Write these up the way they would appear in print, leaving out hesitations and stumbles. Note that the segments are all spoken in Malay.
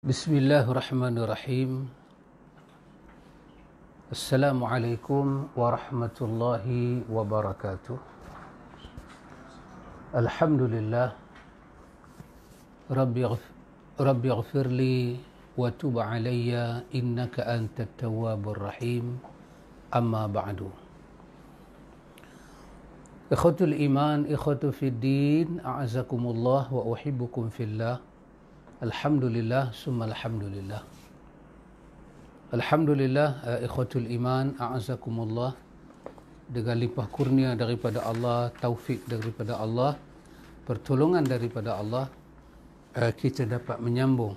Bismillahirrahmanirrahim. Assalamualaikum warahmatullahi wabarakatuh. Alhamdulillah. Rabbi ighfirli wa tub alayya innaka antat tawwabur rahim. Amma ba'du. Ikhwatul iman, ikhwatu fid din, a'azakumullah wa uhibbukum fillah. Alhamdulillah, summa alhamdulillah. Alhamdulillah, ikhwatul iman, a'azakumullah. Dengan limpah kurnia daripada Allah, taufik daripada Allah, pertolongan daripada Allah, kita dapat menyambung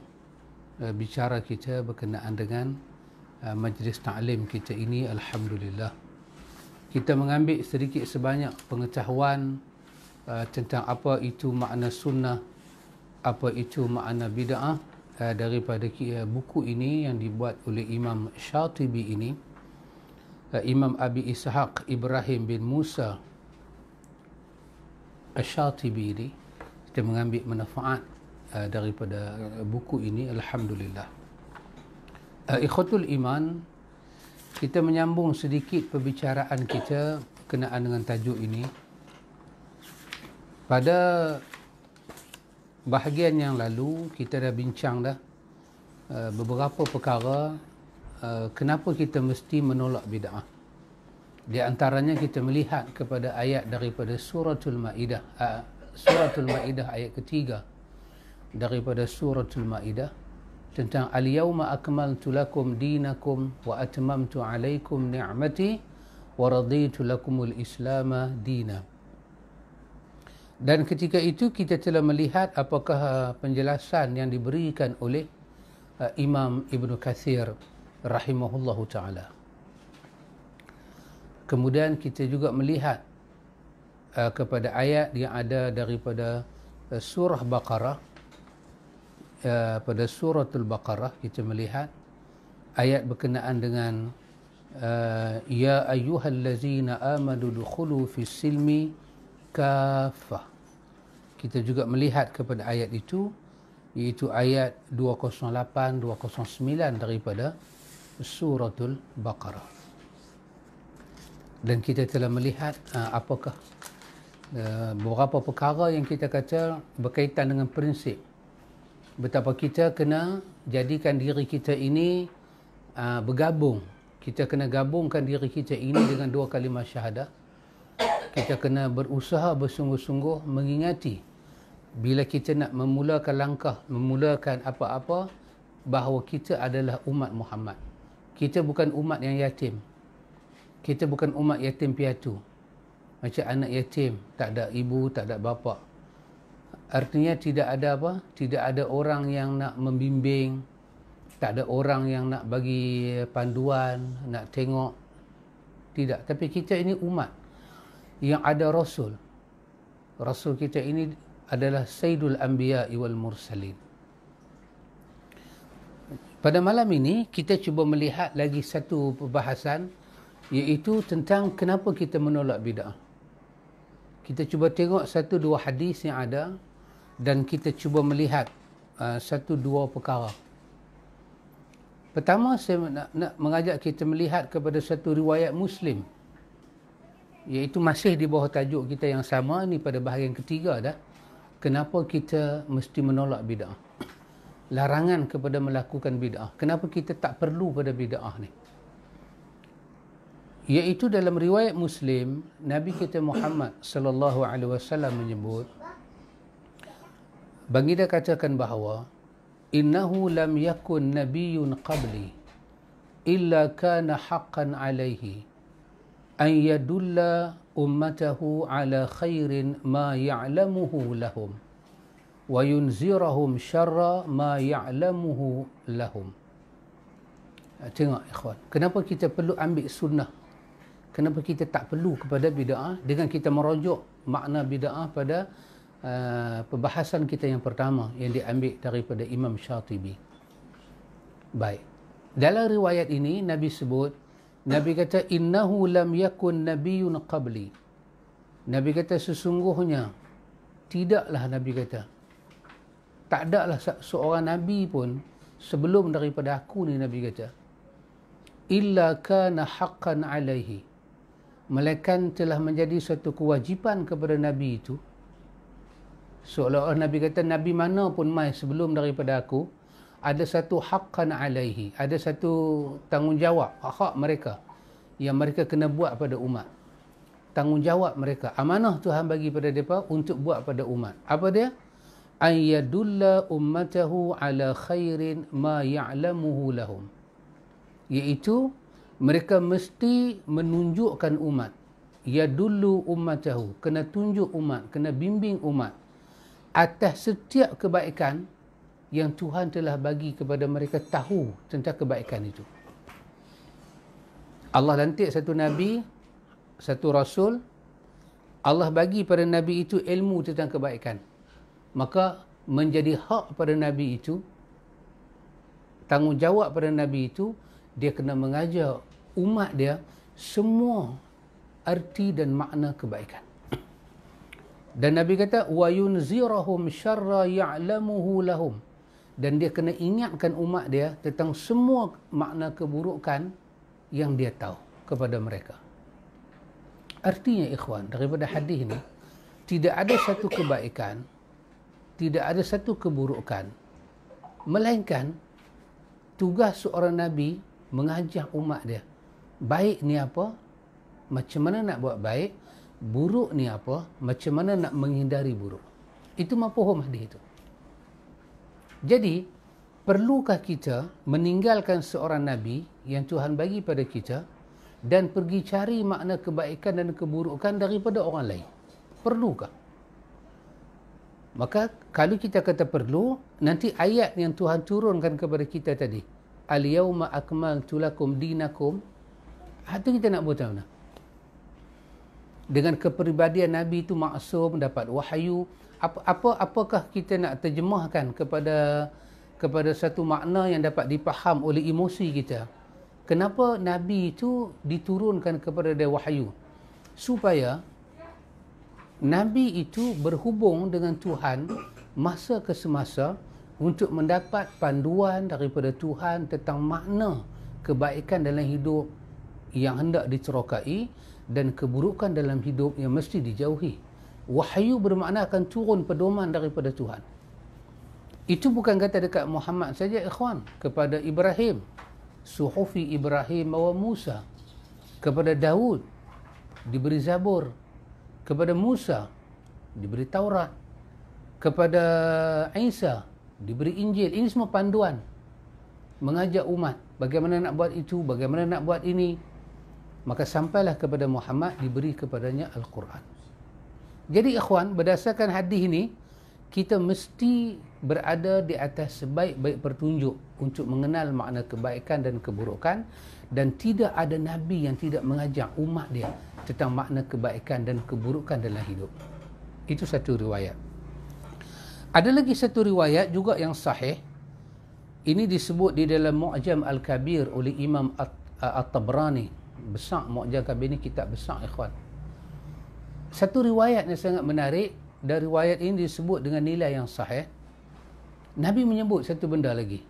bicara kita berkenaan dengan majlis ta'lim kita ini. Alhamdulillah, kita mengambil sedikit sebanyak pengetahuan tentang apa itu makna sunnah, apa itu makna bid'ah daripada buku ini yang dibuat oleh Imam Syatibi ini, Imam Abi Ishaq Ibrahim bin Musa Syatibi ini. Kita mengambil manfaat daripada buku ini. Alhamdulillah. Ikhwatul iman, kita menyambung sedikit perbicaraan kita berkenaan dengan tajuk ini. Pada bahagian yang lalu kita dah bincang beberapa perkara kenapa kita mesti menolak bid'ah. Di antaranya kita melihat kepada ayat daripada suratul Maidah, suratul Maidah ayat ketiga daripada suratul Maidah tentang al-yawma akmaltu lakum dinakum wa atmamtu alaikum ni'mati wa raditu lakumul islama dina. Dan ketika itu kita telah melihat apakah penjelasan yang diberikan oleh Imam Ibn Kathir rahimahullahu ta'ala. Kemudian kita juga melihat kepada ayat yang ada daripada surah Baqarah. Pada suratul Baqarah kita melihat ayat berkenaan dengan ya ayyuhallazina amanu dukhulu fis silmi kafah. Kita juga melihat kepada ayat itu, iaitu ayat 208, 209 daripada suratul Baqarah. Dan kita telah melihat apakah beberapa perkara yang kita kata berkaitan dengan prinsip, betapa kita kena jadikan diri kita ini bergabung. Kita kena gabungkan diri kita ini dengan dua kalimah syahadah. Kita kena berusaha bersungguh-sungguh mengingati bila kita nak memulakan langkah, memulakan apa-apa, bahawa kita adalah umat Muhammad. Kita bukan umat yang yatim. Kita bukan umat yatim piatu. Macam anak yatim, tak ada ibu, tak ada bapa. Artinya tidak ada apa? Tidak ada orang yang nak membimbing, tak ada orang yang nak bagi panduan, nak tengok. Tidak. Tapi kita ini umat yang ada Rasul. Rasul kita ini adalah Sayyidul Anbiya wal Mursalin. Pada malam ini kita cuba melihat lagi satu perbahasan, iaitu tentang kenapa kita menolak bid'ah. Kita cuba tengok satu dua hadis yang ada dan kita cuba melihat satu dua perkara. Pertama, saya nak mengajak kita melihat kepada satu riwayat Muslim, iaitu masih di bawah tajuk kita yang sama ni pada bahagian ketiga dah. Kenapa kita mesti menolak bid'ah? Larangan kepada melakukan bid'ah. Kenapa kita tak perlu pada bid'ah ni? Iaitu dalam riwayat Muslim, Nabi kita Muhammad sallallahu alaihi wasallam menyebut, baginda katakan bahawa innahu lam yakun nabiyyun qabli illa kana haqqan alaihi an yadulla ummatahu ala khairin ma ya'lamuhu lahum wa yunzirahum syarra ma ya'lamuhu lahum. Tengok ikhwan, kenapa kita perlu ambil sunnah? Kenapa kita tak perlu kepada bid'ah? Dengan kita merujuk makna bid'ah pada perbahasan kita yang pertama yang diambil daripada Imam Syatibi. Baik. Dalam riwayat ini Nabi sebut, Nabi kata innahu lam yakun nabiyyun qabli. Nabi kata sesungguhnya tidaklah, Nabi kata tak adalah seorang nabi pun sebelum daripada aku ni, Nabi kata, illa kana haqqan alaihi, melainkan telah menjadi satu kewajipan kepada Nabi itu. Seolah-olah Nabi kata, Nabi mana pun mai sebelum daripada aku, ada satu haqqan alaihi, ada satu tanggungjawab, hak mereka yang mereka kena buat pada umat. Tanggungjawab mereka, amanah Tuhan bagi pada mereka untuk buat pada umat. Apa dia? Ayyadulla ummatahu ala khairin ma ya'lamuhu lahum, iaitu mereka mesti menunjukkan umat. Yadullu ummatahu, kena tunjuk umat, kena bimbing umat atas setiap kebaikan yang Tuhan telah bagi kepada mereka tahu tentang kebaikan itu. Allah lantik satu Nabi, satu Rasul, Allah bagi pada Nabi itu ilmu tentang kebaikan. Maka menjadi hak pada Nabi itu, tanggungjawab pada Nabi itu, dia kena mengajar umat dia semua arti dan makna kebaikan. Dan Nabi kata, wa yunzirahum syarra ya'lamuhu lahum, dan dia kena ingatkan umat dia tentang semua makna keburukan yang dia tahu kepada mereka. Artinya ikhwan, daripada hadis ni, tidak ada satu kebaikan, tidak ada satu keburukan, melainkan tugas seorang Nabi mengajar umat dia. Baik ni apa, macam mana nak buat baik. Buruk ni apa, macam mana nak menghindari buruk. Itu mafhum hadis itu. Jadi, perlukah kita meninggalkan seorang Nabi yang Tuhan bagi pada kita dan pergi cari makna kebaikan dan keburukan daripada orang lain? Perlukah? Maka kalau kita kata perlu, nanti ayat yang Tuhan turunkan kepada kita tadi, al-yawma akmaltu lakum dinakum, itu kita nak buat macam mana? Dengan kepribadian Nabi itu maksum, dapat wahyu, apakah kita nak terjemahkan kepada satu makna yang dapat dipaham oleh emosi kita? Kenapa Nabi itu diturunkan kepada dia wahyu? Supaya Nabi itu berhubung dengan Tuhan masa ke semasa untuk mendapat panduan daripada Tuhan tentang makna kebaikan dalam hidup yang hendak diterokai dan keburukan dalam hidup yang mesti dijauhi. Wahyu bermakna akan turun pedoman daripada Tuhan. Itu bukan kata dekat Muhammad saja ikhwan, kepada Ibrahim, suhufi Ibrahim wa Musa, kepada Daud diberi Zabur, kepada Musa diberi Taurat, kepada Isa diberi Injil. Ini semua panduan mengajak umat bagaimana nak buat itu, bagaimana nak buat ini. Maka sampailah kepada Muhammad, diberi kepadanya Al-Quran. Jadi ikhwan, berdasarkan hadis ini, kita mesti berada di atas sebaik-baik petunjuk untuk mengenal makna kebaikan dan keburukan, dan tidak ada Nabi yang tidak mengajak umat dia tentang makna kebaikan dan keburukan dalam hidup. Itu satu riwayat. Ada lagi satu riwayat juga yang sahih. Ini disebut di dalam Mu'jam Al-Kabir oleh Imam At-Tabrani. Besar Mu'jam Kabir ni kitab besar ikhwan. Satu riwayat yang sangat menarik, dan riwayat ini disebut dengan nilai yang sahih. Nabi menyebut satu benda lagi.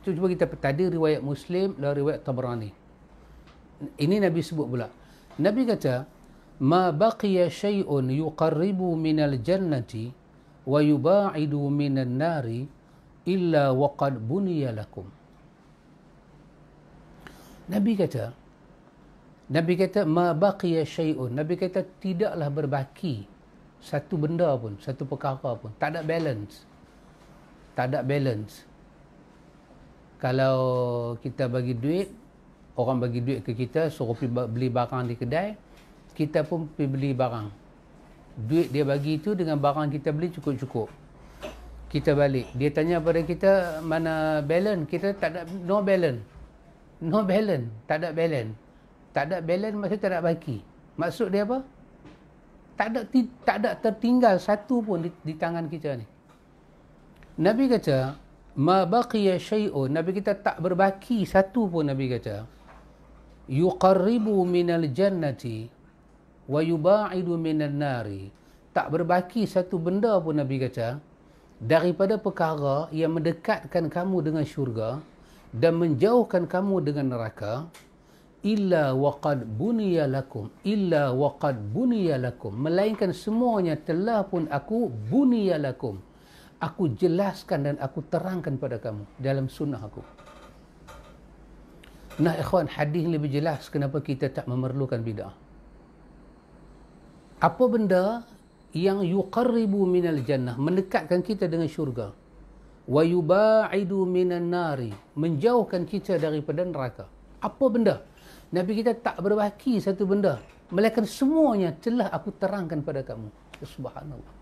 Cuba kita tadi riwayat Muslim dan riwayat Tabrani. Ini Nabi sebut pula. Nabi kata, ma baqiya syai'un yuqarribu minal jannati wa yuba'idu minan nari illa waqad buniya lakum. Nabi kata ma baqiya syai'un. Nabi kata tidaklah berbaki satu benda pun, satu perkara pun. Tak ada balance. Tak ada balance. Kalau kita bagi duit, orang bagi duit ke kita, suruh pergi beli barang di kedai, kita pun pergi beli barang. Duit dia bagi itu dengan barang kita beli cukup-cukup. Kita balik. Dia tanya pada kita, mana balance? Kita tak ada, no balance. No balance. Tak ada balance. Tak ada balance maksudnya tak ada baki. Maksud dia apa? Tak ada tertinggal satu pun di tangan kita ni. Nabi kata, ma baqiya syai'un. Nabi kita tak berbaki satu pun. Nabi kata, yuqarribu minal jannati wa yuba'idu minan nari. Tak berbaki satu benda pun Nabi kata daripada perkara yang mendekatkan kamu dengan syurga dan menjauhkan kamu dengan neraka, illa waqad buniya lakum, melainkan semuanya telah pun aku buniya lakum, aku jelaskan dan aku terangkan pada kamu dalam sunnah aku. Nah ikhwan, hadis lebih jelas kenapa kita tak memerlukan bid'ah. Apa benda yang yuqarribu minal jannah, mendekatkan kita dengan syurga, wa yubaidu minan nari, menjauhkan kita daripada neraka. Apa benda? Nabi kita tak berbaki satu benda, melainkan semuanya telah aku terangkan pada kamu. Subhanallah.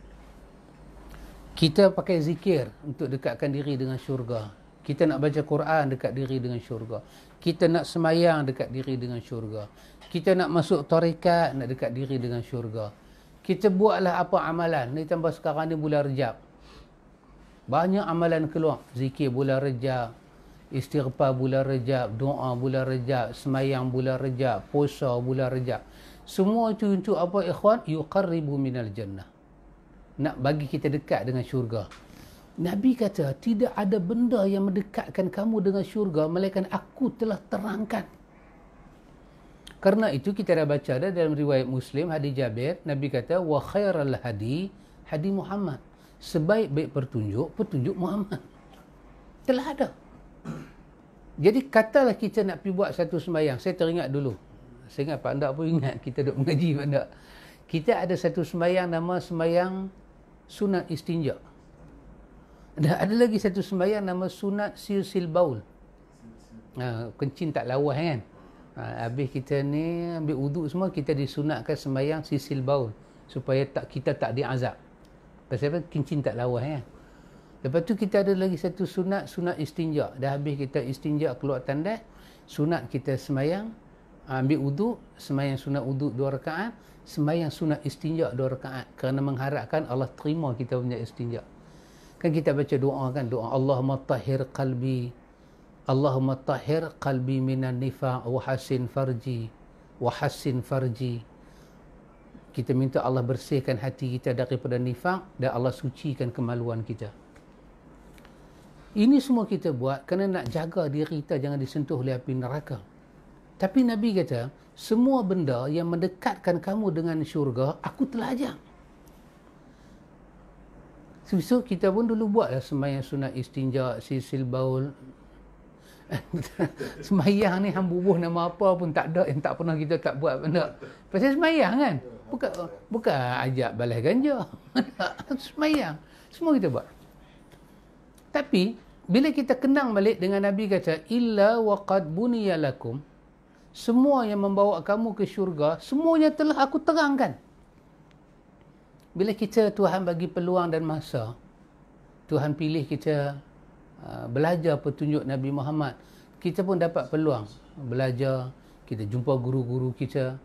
Kita pakai zikir untuk dekatkan diri dengan syurga. Kita nak baca Quran, dekat diri dengan syurga. Kita nak semayang, dekat diri dengan syurga. Kita nak masuk tarikat, nak dekat diri dengan syurga. Kita buatlah apa amalan. Ni tambah sekarang ni bulan Rejab. Banyak amalan keluar. Zikir bulan Rejab, istighfar bulan Rejab, doa bulan Rejab, semayang bulan Rejab, puasa bulan Rejab. Semua itu untuk apa ikhwan? Yuqarribu minal jannah. Nak bagi kita dekat dengan syurga. Nabi kata, tidak ada benda yang mendekatkan kamu dengan syurga, melainkan aku telah terangkan. Karena itu kita dah baca dah dalam riwayat Muslim, hadis Jabir, Nabi kata, wa khairal hadi, hadi Muhammad. Sebaik-baik petunjuk Muhammad. Telah ada. Jadi katalah kita nak pergi buat satu sembahyang. Saya teringat dulu. Saya ingat Pak Andak pun ingat, kita duk mengaji Pak Andak. Kita ada satu sembahyang nama sembahyang sunat istinja. Dan ada lagi satu sembahyang nama sunat silsil baul. Kencing tak lawas kan. Habis kita ni ambil wuduk semua, kita disunatkan sembahyang silsil baul supaya kita tak diazab. Pasal apa? Kencing tak lawas kan. Lepas tu kita ada lagi satu sunat istinja. Dah habis kita istinja keluar tandas, sunat kita sembahyang, ambil wuduk, sembahyang sunat wuduk 2 rakaat, sembahyang sunat istinja 2 rakaat, kerana mengharapkan Allah terima kita punya istinja. Kan kita baca doa kan, doa Allahumma tahhir qalbi minan nifaq wa hassin farji. Kita minta Allah bersihkan hati kita daripada nifaq dan Allah sucikan kemaluan kita. Ini semua kita buat kerana nak jaga diri kita jangan disentuh oleh api neraka. Tapi Nabi kata, semua benda yang mendekatkan kamu dengan syurga, aku telah ajar. So kita pun dulu buatlah sembahyang sunat istinja, silsil baul. Sembahyang ni hang bubuh nama apa pun tak ada, yang tak pernah kita tak buat benda. Pasal sembahyang kan? Bukan ajak balas ganja. Sembahyang. Semua kita buat. Tapi bila kita kenang balik dengan Nabi kata illa waqad buniya lakum, semua yang membawa kamu ke syurga, semuanya telah aku terangkan. Bila kita Tuhan bagi peluang dan masa, Tuhan pilih kita belajar petunjuk Nabi Muhammad, kita pun dapat peluang belajar, kita jumpa guru-guru kita.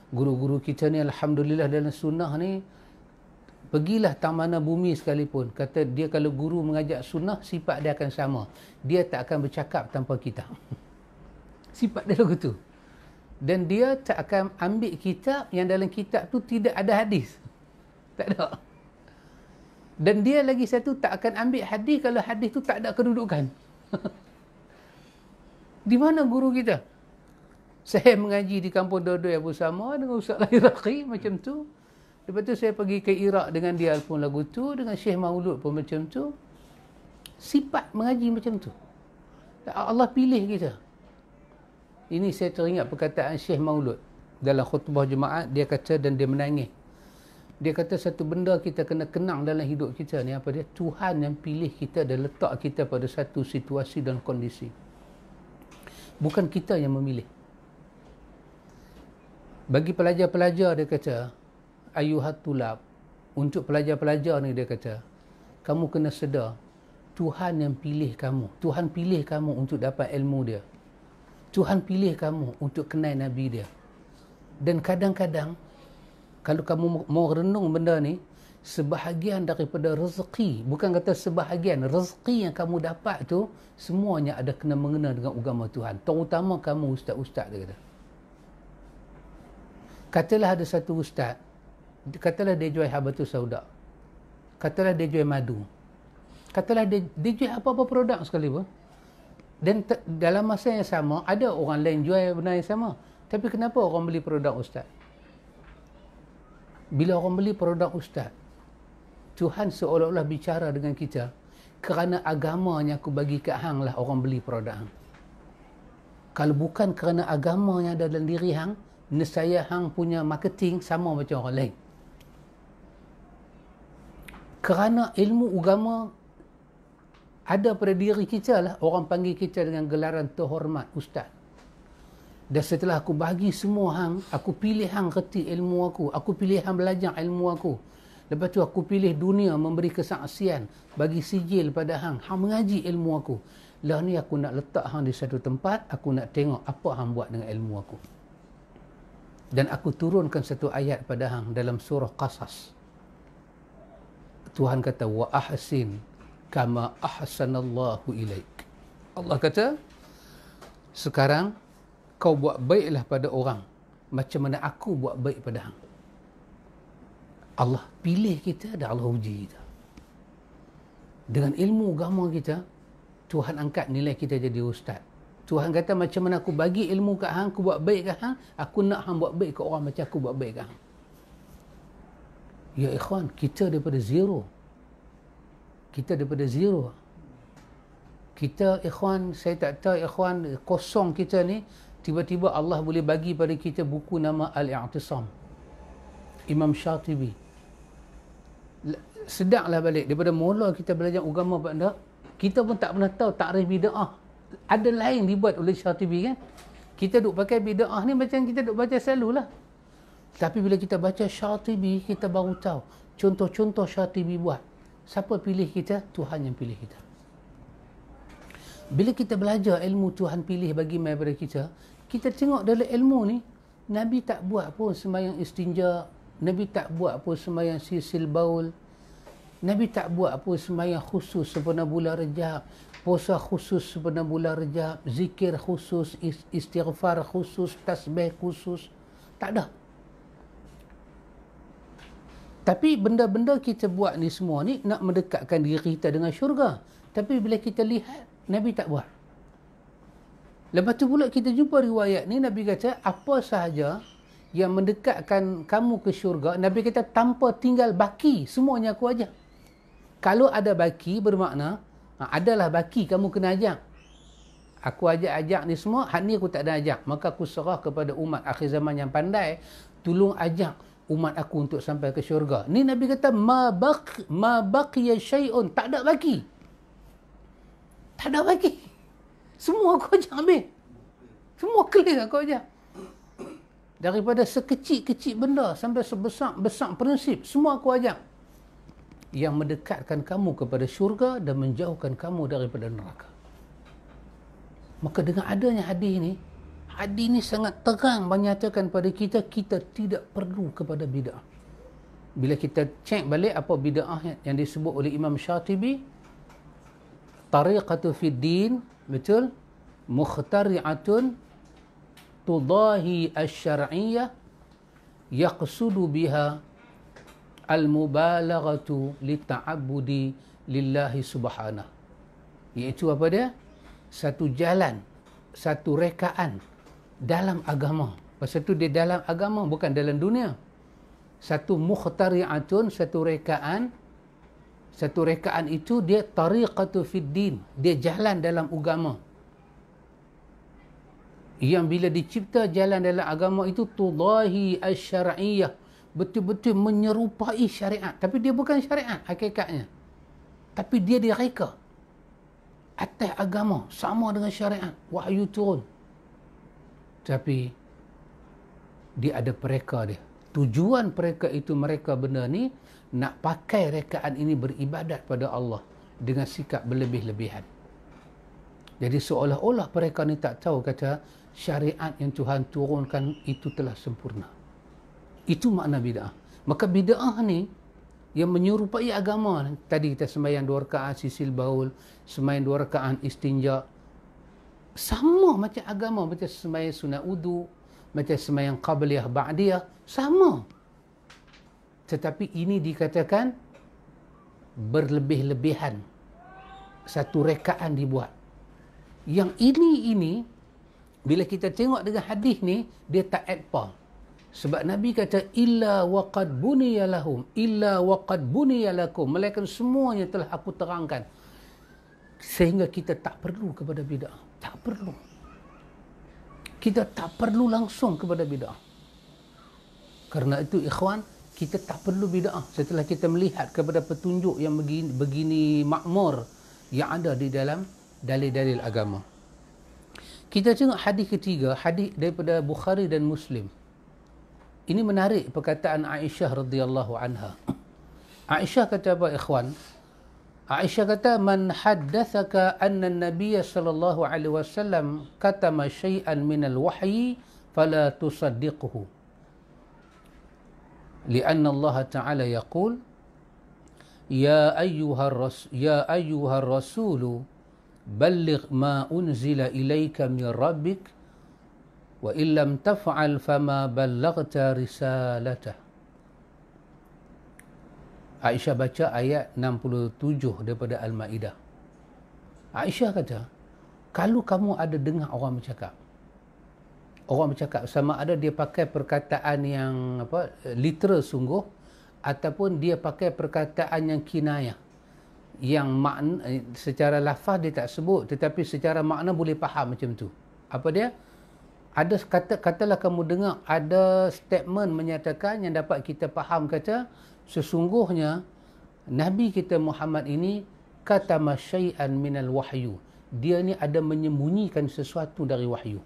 Guru-guru kita ni alhamdulillah dalam sunnah ni, pergilah tang mana bumi sekalipun, kata dia kalau guru mengajak sunnah, sifat dia akan sama. Dia tak akan bercakap tanpa kita. Sifat dia lagu tu. Dan dia tak akan ambil kitab yang dalam kitab tu tidak ada hadis. Tak ada. Dan dia lagi satu tak akan ambil hadis kalau hadis tu tak ada kedudukan. Di mana guru kita? Saya mengaji di kampung Dodoi Abu Sama dengan Ustaz Iraqi macam tu. Lepas tu saya pergi ke Iraq dengan dia pun lagu tu, dengan Syekh Maulud pun macam tu. Sifat mengaji macam tu. Allah pilih kita. Ini saya teringat perkataan Syekh Maulud dalam khutbah Jumaat. Dia kata, dan dia menangis. Dia kata satu benda kita kena kenang dalam hidup kita ni, apa dia? Tuhan yang pilih kita dan letak kita pada satu situasi dan kondisi. Bukan kita yang memilih. Bagi pelajar-pelajar dia kata, ayuhat tulab, untuk pelajar-pelajar ni dia kata, kamu kena sedar Tuhan yang pilih kamu. Tuhan pilih kamu untuk dapat ilmu dia. Tuhan pilih kamu untuk kenal Nabi dia. Dan kadang-kadang kalau kamu mau renung benda ni, sebahagian daripada rezeki, bukan kata sebahagian, rezeki yang kamu dapat tu, semuanya ada kena mengena dengan agama Tuhan. Terutama kamu ustaz-ustaz, dia kata. Katalah ada satu ustaz, katalah dia jual habatus sauda, katalah dia jual madu. Katalah dia jual apa-apa produk sekali pun. Dan dalam masa yang sama, ada orang lain jual benda yang sama. Tapi kenapa orang beli produk ustaz? Bila orang beli produk ustaz, Tuhan seolah-olah bicara dengan kita, kerana agamanya aku bagi kat hang lah orang beli produk hang. Kalau bukan kerana agamanya ada dalam diri hang, nescaya hang punya marketing sama macam orang lain. Kerana ilmu agama ada pada diri kita lah, orang panggil kita dengan gelaran terhormat ustaz. Dan setelah aku bagi semua hang, aku pilih hang reti ilmu aku pilih hang belajar ilmu aku. Lepas tu aku pilih dunia memberi kesaksian, bagi sijil pada hang mengaji ilmu aku. Lah ni aku nak letak hang di satu tempat, aku nak tengok apa hang buat dengan ilmu aku. Dan aku turunkan satu ayat pada hang dalam surah Qasas. Tuhan kata, wa ahsin kama ahsanallahu ilaik. Allah kata, sekarang kau buat baiklah pada orang macam mana aku buat baik pada hang. Allah pilih kita dan Allah uji kita. Dengan ilmu agama kita, Tuhan angkat nilai kita jadi ustaz. Tuhan kata, macam mana aku bagi ilmu kat hang, aku buat baik kat hang, aku nak hang buat baik kat orang macam aku buat baik kat hang. Ya ikhwan, kita daripada zero. Kita daripada zero. Kita ikhwan, saya tak tahu ikhwan, kosong kita ni, tiba-tiba Allah boleh bagi pada kita buku nama Al-I'tisam. Imam Syatibi. Sedaklah balik. Daripada mula kita belajar agama pada, kita pun tak pernah tahu takrif bid'ah. Ada lain dibuat oleh Syatibi kan. Kita duk pakai bid'ah ni macam kita duk baca selalulah. Tapi bila kita baca Syatibi, kita baru tahu contoh-contoh Syatibi buat. Siapa pilih kita? Tuhan yang pilih kita. Bila kita belajar ilmu Tuhan pilih bagi mai pada kita, kita tengok dalam ilmu ni, Nabi tak buat pun sembahyang istinja, Nabi tak buat pun sembahyang sisil baul, Nabi tak buat pun sembahyang khusus sempena bulan Rejab, puasa khusus sempena bulan Rejab, zikir khusus, istighfar khusus, tasbih khusus. Tak ada. Tapi benda-benda kita buat ni semua ni nak mendekatkan diri kita dengan syurga. Tapi bila kita lihat, Nabi tak buat. Lepas tu pula kita jumpa riwayat ni, Nabi kata apa sahaja yang mendekatkan kamu ke syurga, Nabi kata tanpa tinggal baki, semuanya aku ajak. Kalau ada baki bermakna, adalah baki kamu kena ajak. Aku ajak ni semua, hak ni aku tak ada ajak. Maka aku serah kepada umat akhir zaman yang pandai, tolong ajak umat aku untuk sampai ke syurga. Ni Nabi kata ma baqiya syai'un, tak ada baki. Tak ada baki. Semua aku ajak habis. Semua clear aku ajak. Daripada sekecil-kecil benda sampai sebesar-besar prinsip, semua aku ajak. Yang mendekatkan kamu kepada syurga dan menjauhkan kamu daripada neraka. Maka dengan adanya hadis ni sangat terang menyatakan pada kita, kita tidak perlu kepada bid'ah. Bila kita cek balik apa bid'ah yang disebut oleh Imam Syatibi, tariqatu fid din, betul? Mukhtari'atun tudahi asy-syar'iyyah yaqsudu biha al-mubalaghatu lita'abbudi lillahi subhanahu. Iaitu apa dia? Satu jalan, satu rekaan dalam agama. Pasal tu dia dalam agama, bukan dalam dunia. Satu mukhtari'atun, satu rekaan itu dia tariqatu fid din, dia jalan dalam agama. Yang bila dicipta jalan dalam agama itu tudahi asy-syar'iyyah, betul-betul menyerupai syariat, tapi dia bukan syariat hakikatnya. Tapi dia direka atas agama, sama dengan syariat, wahyu turun. Tapi dia ada pereka dia. Tujuan pereka itu, mereka benda ni nak pakai rekaan ini beribadat pada Allah dengan sikap berlebih-lebihan. Jadi seolah-olah mereka ni tak tahu kata syariat yang Tuhan turunkan itu telah sempurna. Itu makna bid'ah. Maka bid'ah ni yang menyerupai agama. Tadi kita sembahyang 2 rakaat sisil baul, sembahyang 2 rakaat istinja, sama macam agama, macam sembahyang sunat wudu, macam sembahyang qabliyah ba'diyah, sama. Tetapi ini dikatakan berlebih-lebihan. satu rekaan dibuat. Yang ini bila kita tengok dengan hadis ni, dia tak add pa. Sebab Nabi kata illa waqad buniya lahum illa waqad buniya lakum, melainkan semuanya telah aku terangkan. Sehingga kita tak perlu kepada bid'ah. Tak perlu. Kita tak perlu langsung kepada bid'ah. Karena itu ikhwan, kita tak perlu bid'ah setelah kita melihat kepada petunjuk yang begini makmur yang ada di dalam dalil-dalil agama. Kita tengok hadis ketiga, hadis daripada Bukhari dan Muslim. Ini menarik perkataan Aisyah radhiyallahu anha. Aisyah kata apa ikhwan? Aisyah kata, man haddathaka anna an-nabiy sallallahu alaihi wasallam katama syai'an min al-wahyi fala tusaddiqhu. Lianna Allah Ta'ala yaqul ya ayyuhar rasulu balligh ma unzila ilayka min rabbik wa illam taf'al fama ballaghta risalatah. Aisyah baca ayat 67 daripada Al-Maidah. Aisyah kata, kalau kamu ada dengar orang bercakap sama ada dia pakai perkataan yang literal sungguh ataupun dia pakai perkataan yang kinayah, yang makna secara lafaz dia tak sebut tetapi secara makna boleh faham macam tu. Apa dia? Ada katalah kamu dengar ada statement menyatakan yang dapat kita faham, kata sesungguhnya Nabi kita Muhammad ini katama syai'an minal wahyu, dia ni ada menyembunyikan sesuatu dari wahyu.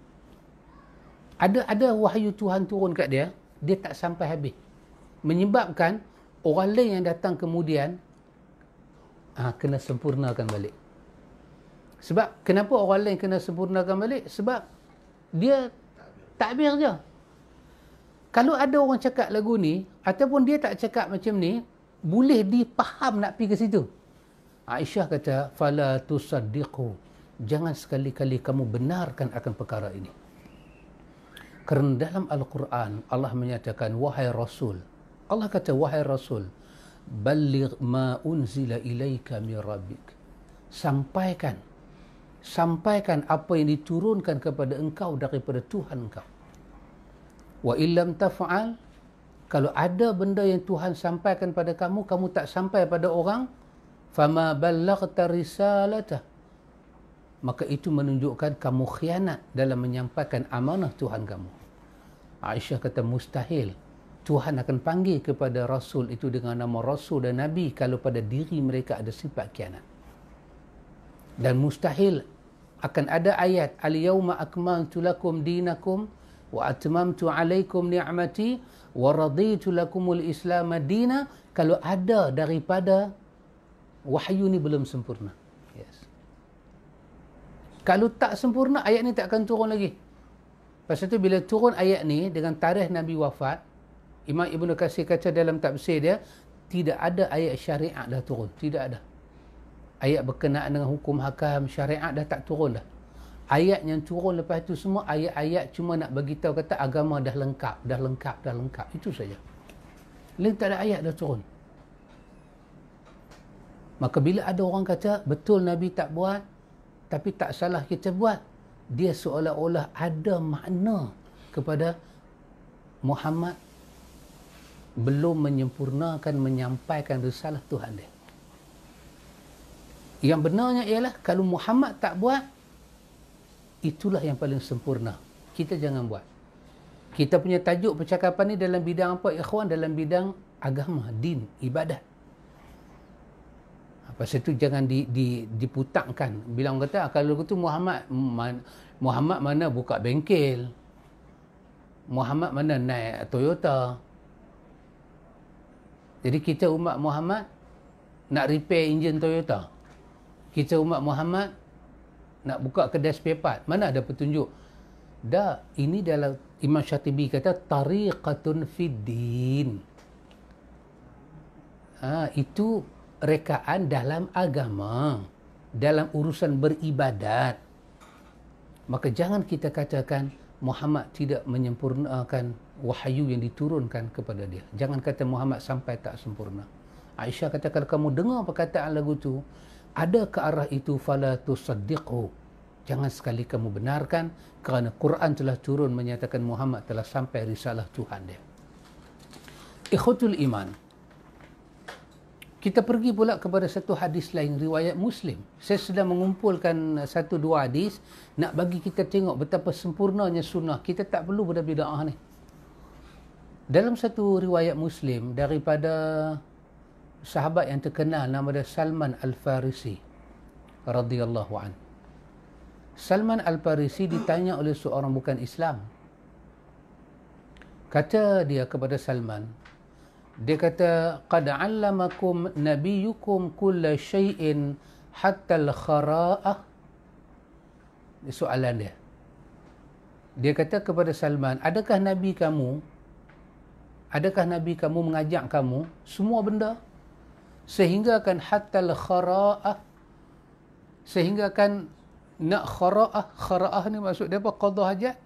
Ada wahyu Tuhan turun kat dia, dia tak sampai habis, menyebabkan orang lain yang datang kemudian kena sempurnakan balik. Sebab kenapa orang lain kena sempurnakan balik? Sebab dia takbir je. Kalau ada orang cakap lagu ni ataupun dia tak cakap macam ni, boleh dipaham nak pergi ke situ. Aisyah kata fala tusaddiqu, jangan sekali-kali kamu benarkan akan perkara ini. Kerana dalam Al-Quran Allah menyatakan wahai Rasul, Allah kata wahai Rasul, balligh ma unzila ilaika min rabbik, sampaikan apa yang diturunkan kepada engkau daripada Tuhan engkau. Wa illam taf'al, kalau ada benda yang Tuhan sampaikan pada kamu, kamu tak sampai pada orang, fama ballaghta risalatah, maka itu menunjukkan kamu khianat dalam menyampaikan amanah Tuhan kamu. Aisyah kata mustahil Tuhan akan panggil kepada Rasul itu dengan nama Rasul dan Nabi kalau pada diri mereka ada sifat khianat. Dan mustahil akan ada ayat al-yawma akmaltu lakum dinakum wa atmamtu alaikum ni'mati wa raditu lakumul islam madina kalau ada daripada wahyu ni belum sempurna. Yes. Kalau tak sempurna, ayat ni tak akan turun lagi. Pasal tu bila turun ayat ni dengan tarikh Nabi wafat, Imam Ibn Katsir kata dalam tafsir dia, tidak ada ayat syariat dah turun. Tidak ada. Ayat berkenaan dengan hukum hakam, syariat dah tak turun dah. Ayat yang turun lepas itu semua ayat-ayat cuma nak bagi tahu kata agama dah lengkap. Itu saja. Lain tak ada ayat dah turun. Maka bila ada orang kata betul Nabi tak buat, tapi tak salah kita buat, dia seolah-olah ada makna kepada Muhammad belum menyempurnakan menyampaikan risalah Tuhan dia. Yang benarnya ialah kalau Muhammad tak buat, itulah yang paling sempurna. Kita jangan buat. Kita punya tajuk percakapan ni dalam bidang apa ikhwan? Dalam bidang agama, din, ibadat. Pasal itu jangan diputakkan. Bila orang kata kalau itu Muhammad mana buka bengkel, Muhammad mana naik Toyota. Jadi kita umat Muhammad nak repair enjin Toyota. Kita umat Muhammad nak buka kedai spare part. Mana ada petunjuk? Dah, ini dalam Imam Syatibi kata tariqatun fid din. Itu rekaan dalam agama, dalam urusan beribadat. Maka jangan kita katakan Muhammad tidak menyempurnakan wahyu yang diturunkan kepada dia. Jangan kata Muhammad sampai tak sempurna. Aisyah kata kalau kamu dengar perkataan lagu tu, ada ke arah itu, fala tusaddiqhu, jangan sekali kamu benarkan, kerana Quran telah turun menyatakan Muhammad telah sampai risalah Tuhan dia. Ikhwatul iman, kita pergi pula kepada satu hadis lain riwayat Muslim. Saya sedang mengumpulkan satu dua hadis nak bagi kita tengok betapa sempurnanya sunnah. Kita tak perlu pada bid'ah ni. Dalam satu riwayat Muslim daripada sahabat yang terkenal nama dia Salman Al-Farisi radhiyallahu an. Salman Al-Farisi ditanya oleh seorang bukan Islam. Kata dia kepada Salman, dia kata, qad 'allamakum nabiyyukum kulla syai'in hatta al-khara'ah. Soalan dia. Dia kata kepada Salman, adakah nabi kamu mengajak kamu semua benda sehingga kan hatta al-khara'ah, sehingga kan nak khara'ah ni maksud dia apa? Qada hajat.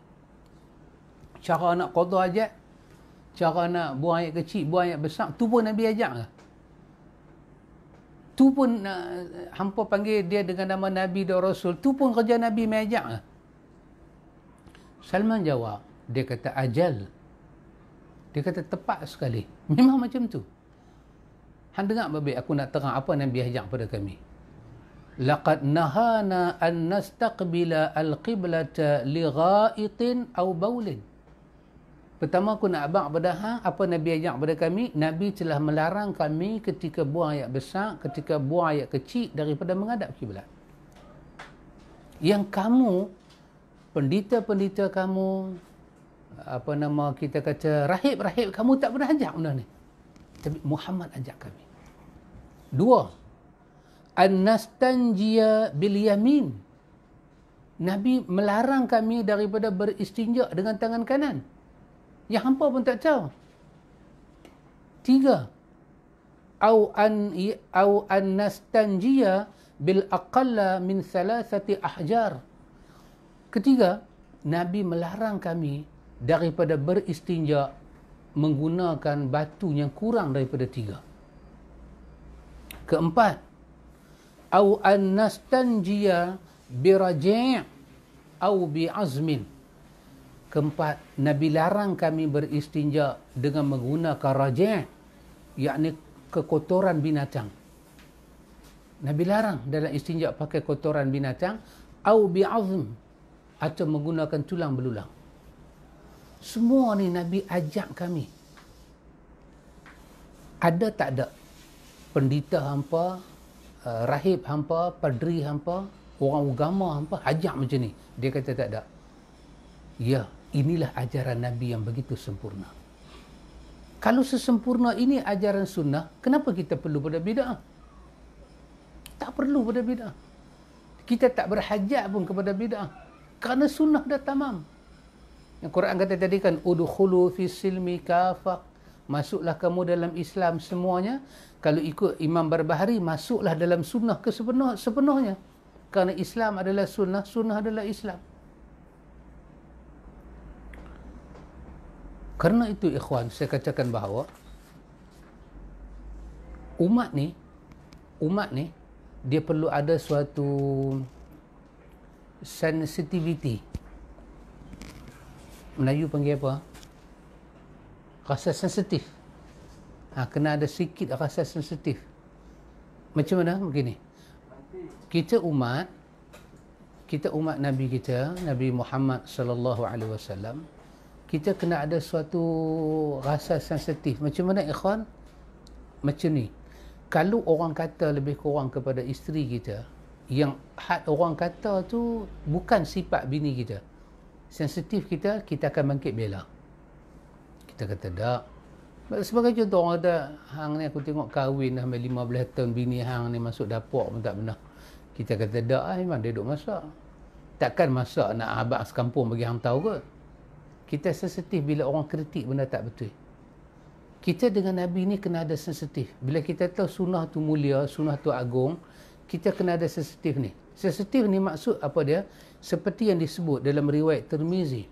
Cara nak qada hajat, cara nak buang air kecil, buang air besar, tu pun Nabi ajak ke? Tu pun hampa panggil dia dengan nama Nabi dan Rasul, tu pun kerja Nabi mai ajak ke? Salman jawab, dia kata ajal. Dia kata tepat sekali. Memang macam tu. Hang dengar baik aku nak terang apa Nabi ajak pada kami. Laqad nahana an nastaqbila al-qiblata li gha'itin aw baulin. Pertama aku nak abang pada hang, apa Nabi ajak pada kami? Nabi telah melarang kami ketika buang air besar, ketika buang air kecil daripada menghadap kiblat. Yang kamu, pendeta-pendeta kamu, apa nama kita kata, rahib-rahib kamu tak pernah ajak benda ni. Tapi Muhammad ajak kami. Dua, an-nastanjiya bil yamin. Nabi melarang kami daripada beristinja dengan tangan kanan. Yang hampa pun tak tahu. Tiga, au an nastanjiya bil aqalla min thalathati ahjar. Ketiga, Nabi melarang kami daripada beristinja menggunakan batu yang kurang daripada 3. Keempat, au an nastanjiya bi raji' au bi azmin. Keempat, Nabi larang kami beristinja dengan menggunakan raji', yakni kekotoran binatang. Nabi larang dalam istinja pakai kotoran binatang, au bi'azm, atau menggunakan tulang belulang. Semua ni Nabi ajak kami. Ada tak ada pendeta hampa, rahib hampa, padri hampa, orang agama hampa ajak macam ni? Dia kata tak ada. Ya, inilah ajaran Nabi yang begitu sempurna. Kalau sesempurna ini ajaran sunnah, kenapa kita perlu pada bid'ah? Tak perlu pada bid'ah. Kita tak berhajat pun kepada bid'ah. Kerana sunnah dah tamam. Yang Quran kata tadi kan, udkhulu fi silmi kafah. Masuklah kamu dalam Islam semuanya. Kalau ikut Imam Barbahari, masuklah dalam sunnah sepenuhnya. Kerana Islam adalah sunnah, sunnah adalah Islam. Karena itu ikhwan, saya katakan bahawa umat ni dia perlu ada suatu sensitivity. Melayu panggil apa? Rasa sensitif. Kena ada sikit rasa sensitif. Macam mana? Begini. Kita umat Nabi kita, Nabi Muhammad sallallahu alaihi wasallam, kita kena ada suatu rasa sensitif. Macam mana ikhwan? Macam ni. Kalau orang kata lebih kurang kepada isteri kita, yang had orang kata tu bukan sifat bini kita, sensitif kita akan bangkit bela. Kita kata tak. Sebagai contoh, orang kata, hang ni aku tengok kahwin dah 15 tahun, bini hang ni masuk dapur pun tak pernah. Kita kata tak, memang dia duduk masak. Takkan masak nak abang sekampung bagi hang tahu ke? Kita sensitif bila orang kritik benda tak betul. Kita dengan Nabi ni kena ada sensitif. Bila kita tahu sunnah tu mulia, sunnah tu agung, kita kena ada sensitif ni. Sensitif ni maksud apa dia? Seperti yang disebut dalam riwayat Tirmizi.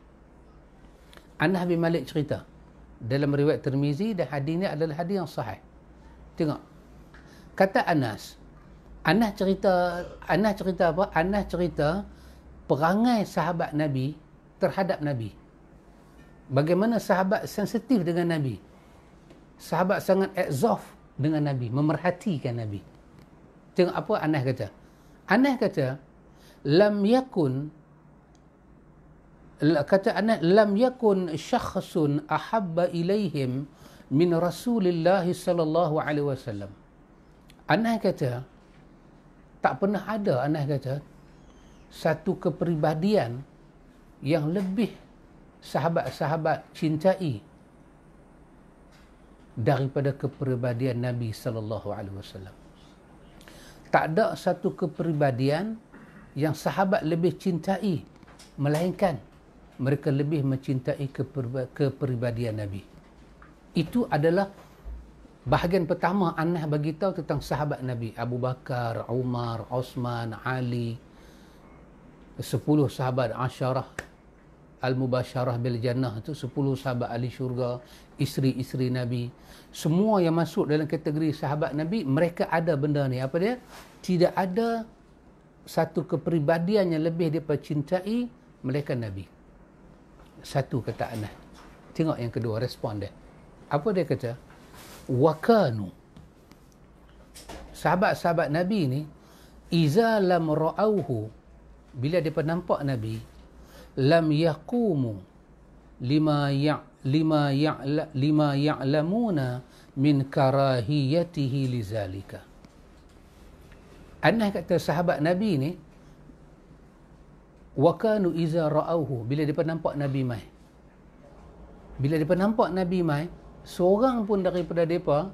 Anas bin Malik cerita. Dalam riwayat Tirmizi, dan hadis ni adalah hadis yang sahih. Tengok. Kata Anas, Anas cerita apa? Anas cerita perangai sahabat Nabi terhadap Nabi. Bagaimana sahabat sensitif dengan Nabi. Sahabat sangat exhaust dengan Nabi, memerhatikan Nabi. Tengok apa Anas kata. Anas kata, lam yakun syakhsun ahabba ilaihim min Rasulillah sallallahu alaihi wasallam. Anas kata, tak pernah ada, Anas kata, satu kepribadian yang lebih sahabat-sahabat cintai daripada kepribadian Nabi sallallahu alaihi wasallam. Tak ada satu kepribadian yang sahabat lebih cintai, melainkan mereka lebih mencintai kepribadian Nabi. Itu adalah bahagian pertama Anas bagi tahu tentang sahabat Nabi. Abu Bakar, Umar, Osman, Ali, 10 sahabat Asyarah Al-Mubasyarah bil Jannah, itu 10 sahabat ahli syurga, isteri-isteri Nabi. Semua yang masuk dalam kategori sahabat Nabi, mereka ada benda ni. Apa dia? Tidak ada satu kepribadian yang lebih mereka cintai melainkan Nabi. Satu kata Anas. Tengok yang kedua, respon dia. Apa dia kata? Wakanu. Sahabat-sahabat Nabi ni, iza lam ra'auhu, bila mereka nampak Nabi, lam yaqumu lima ya'lamuna min karahiyatihi lizalika. Anas kata sahabat Nabi ni, wakanu iza ra'auhu, bila mereka nampak Nabi mai. Bila mereka nampak Nabi mai, seorang pun daripada mereka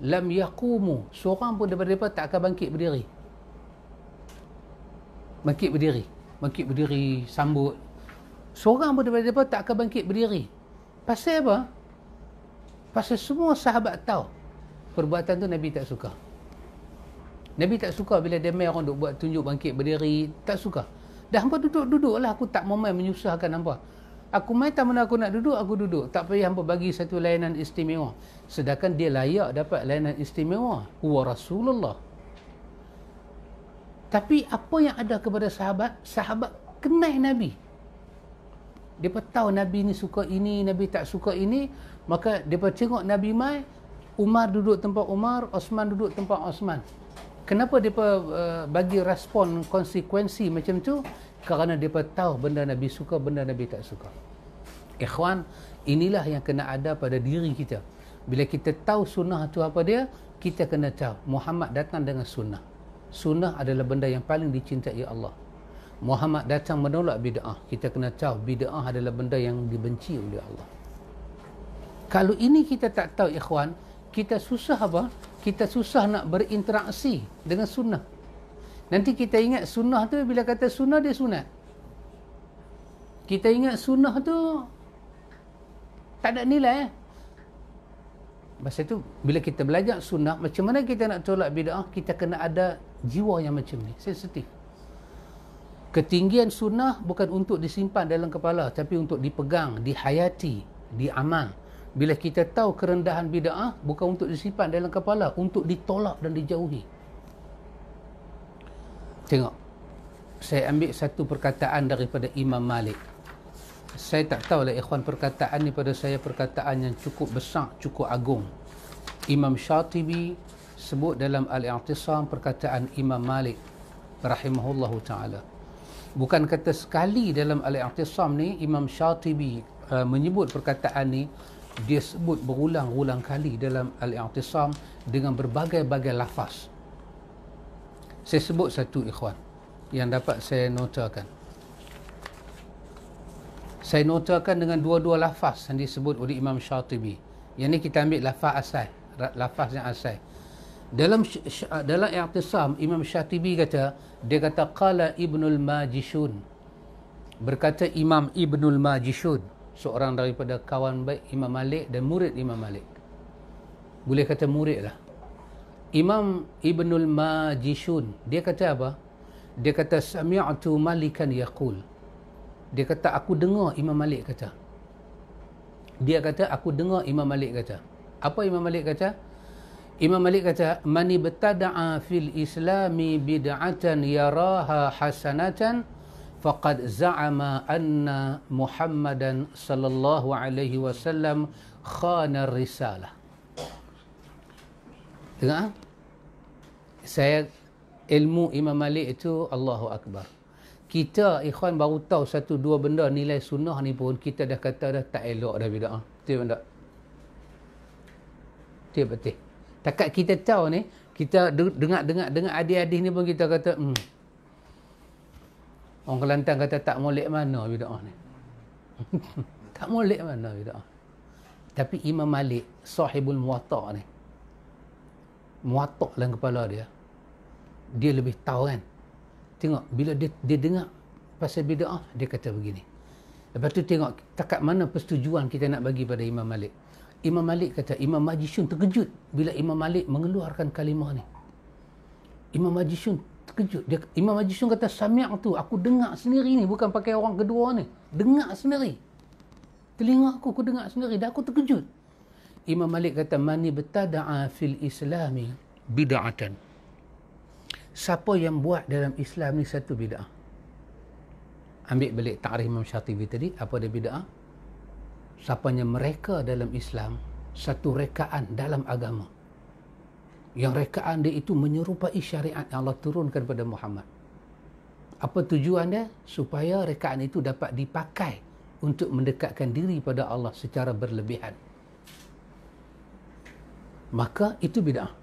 lam yaqumu, seorang pun daripada mereka tak akan bangkit berdiri. Bangkit berdiri, sambut. Seorang pun daripada mereka tak akan bangkit berdiri. Pasal apa? Pasal semua sahabat tahu perbuatan tu Nabi tak suka. Nabi tak suka bila dia mai orang duk buat tunjuk bangkit berdiri, tak suka. Dah hampa duduk-duduklah, aku tak mau main menyusahkan hampa. Aku main tak mana aku nak duduk, aku duduk. Tak payah hampa bagi satu layanan istimewa. Sedangkan dia layak dapat layanan istimewa. Huwa Rasulullah. Tapi apa yang ada kepada sahabat? Sahabat kenal Nabi. Dia tahu Nabi ni suka ini, Nabi tak suka ini. Maka dia tengok Nabi mai, Umar duduk tempat Umar, Osman duduk tempat Osman. Kenapa dia bagi respon konsekuensi macam tu? Kerana dia tahu benda Nabi suka, benda Nabi tak suka. Ikhwan, inilah yang kena ada pada diri kita. Bila kita tahu sunnah tu apa dia, kita kena tahu Muhammad datang dengan sunnah. Sunnah adalah benda yang paling dicintai Allah. Muhammad datang menolak bid'ah. Kita kena tahu bid'ah adalah benda yang dibenci oleh Allah. Kalau ini kita tak tahu, ikhwan, kita susah apa? Kita susah nak berinteraksi dengan sunnah. Nanti kita ingat sunnah tu, bila kata sunnah, dia sunat. Kita ingat sunnah tu tak ada nilai. Masa tu, bila kita belajar sunnah, macam mana kita nak tolak bid'ah, kita kena ada jiwa yang macam ni, sensitif. Ketinggian sunnah bukan untuk disimpan dalam kepala, tapi untuk dipegang, dihayati, diamal. Bila kita tahu kerendahan bid'ah, bukan untuk disimpan dalam kepala, untuk ditolak dan dijauhi. Tengok, saya ambil satu perkataan daripada Imam Malik. Saya tak tahulah ikhwan, perkataan ni pada saya perkataan yang cukup besar, cukup agung. Imam Syatibi sebut dalam Al-I'tisam perkataan Imam Malik rahimahullahu ta'ala. Bukan kata sekali dalam Al-I'tisam ni Imam Syatibi menyebut perkataan ni, dia sebut berulang-ulang kali dalam Al-I'tisam dengan berbagai-bagai lafaz. Saya sebut satu ikhwan yang dapat saya notakan. Saya notakan dengan dua-dua lafaz yang disebut oleh Imam Syatibi. Yang ni kita ambil lafaz asal, lafaz yang asal. Dalam I'tisam, Imam Syatibi kata, dia kata qala Ibnul Majishun. Berkata Imam Ibnul Majishun, seorang daripada kawan baik Imam Malik dan murid Imam Malik. Boleh kata murid lah. Imam Ibnul Majishun, dia kata apa? Dia kata sami'tu Malikan yaqul. Dia kata aku dengar Imam Malik kata. Dia kata aku dengar Imam Malik kata. Apa Imam Malik kata? Imam Malik kata, "Man ibtada'a fil islami bid'atan yaraha hasanatan faqad za'ama anna Muhammadan sallallahu alaihi wasallam khana risalah." Dengar? Saya ilmu Imam Malik itu Allahu Akbar. Kita ikhwan baru tahu satu dua benda nilai sunnah ni pun kita dah kata dah tak elok dah bid'ah. Betul tak? Betul. Takat kita tahu ni, kita dengar adik-adik ni pun kita kata orang Kelantan kata tak molek mana bid'ah ni. Tak molek mana bid'ah. Tapi Imam Malik sahibul Muwatta' ni, Muwatta' dalam kepala dia, dia lebih tahu kan. Tengok bila dia dengar pasal bid'ah, dia kata begini. Lepas tu tengok takat mana persetujuan kita nak bagi pada Imam Malik. Imam Malik kata, Imam Majishun terkejut bila Imam Malik mengeluarkan kalimah ni. Imam Majishun terkejut. Imam Majishun kata, sami'tu, aku dengar sendiri ni, bukan pakai orang kedua ni. Dengar sendiri. Telinga aku dengar sendiri, dah aku terkejut. Imam Malik kata, mani betada'a fil islami bid'atan. Siapa yang buat dalam Islam ni satu bid'ah. Ambil balik ta'rif Imam Syatibi tadi, apa dia bid'ah? Siapanya mereka dalam Islam satu rekaan dalam agama, yang rekaan dia itu menyerupai syariat yang Allah turunkan pada Muhammad. Apa tujuan dia? Supaya rekaan itu dapat dipakai untuk mendekatkan diri pada Allah secara berlebihan. Maka itu bid'ah.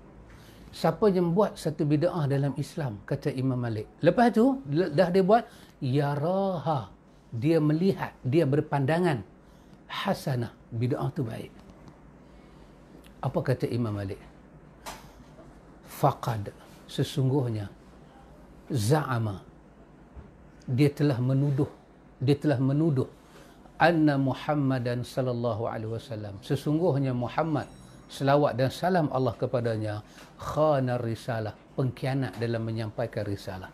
Siapa yang buat satu bid'ah dalam Islam, kata Imam Malik, lepas tu dah dia buat yaraha, dia melihat, dia berpandangan hasanah, bid'ah tu baik. Apa kata Imam Malik? Faqad, sesungguhnya, za'ama, dia telah menuduh anna Muhammadan sallallahu alaihi wasallam, sesungguhnya Muhammad, selawat dan salam Allah kepadanya, khana risalah, pengkhianat dalam menyampaikan risalah.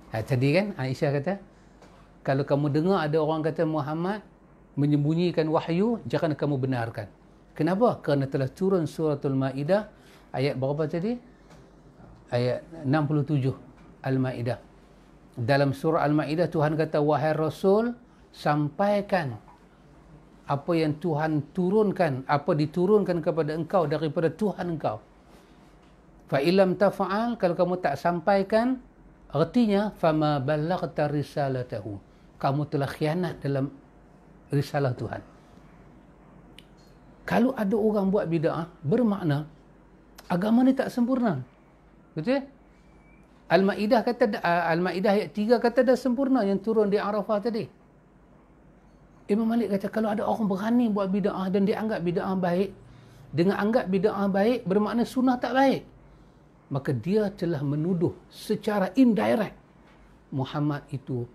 Tadi kan Aisyah kata, kalau kamu dengar ada orang kata Muhammad menyembunyikan wahyu, jangan kamu benarkan. Kenapa? Kerana telah turun suratul Maidah, ayat berapa tadi? Ayat 67 Al-Maidah. Dalam surah Al-Maidah Tuhan kata, wahai Rasul, sampaikan apa yang Tuhan turunkan, apa diturunkan kepada engkau daripada Tuhan engkau. Fa illam tafa'al, kalau kamu tak sampaikan, artinya fama ballaghta risalatahu, kamu telah khianat dalam risalah Tuhan. Kalau ada orang buat bid'ah, bermakna agama ni tak sempurna. Betul? Al-Maidah kata, Al-Maidah ayat 3 kata dah sempurna yang turun di Arafah tadi. Imam Malik kata, kalau ada orang berani buat bid'ah dan dia anggap bid'ah baik, dengan anggap bid'ah baik bermakna sunnah tak baik, maka dia telah menuduh secara indirect Muhammad itu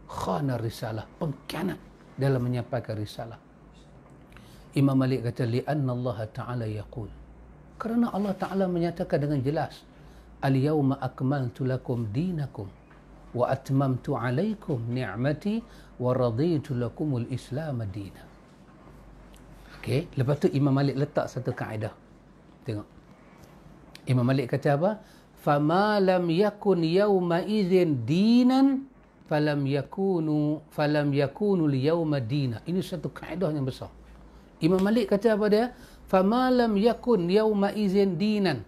khana risalah, pengkhianat dalam menyampaikan risalah. Imam Malik kata, li'anna Allah Ta'ala yaqul, kerana Allah Ta'ala menyatakan dengan jelas, al-yawma akmaltu lakum dinakum wa atmamtu alaikum ni'mati wa raditu lakumul islam dina. Okey, lepas tu Imam Malik letak satu kaedah. Tengok. Imam Malik kata apa? Fama lam yakun yawma idzin dinan falam yakunu liyawma dina. Ini satu kaedah yang besar. Imam Malik kata apa dia? Fama lam yakun yawma idzin dinan.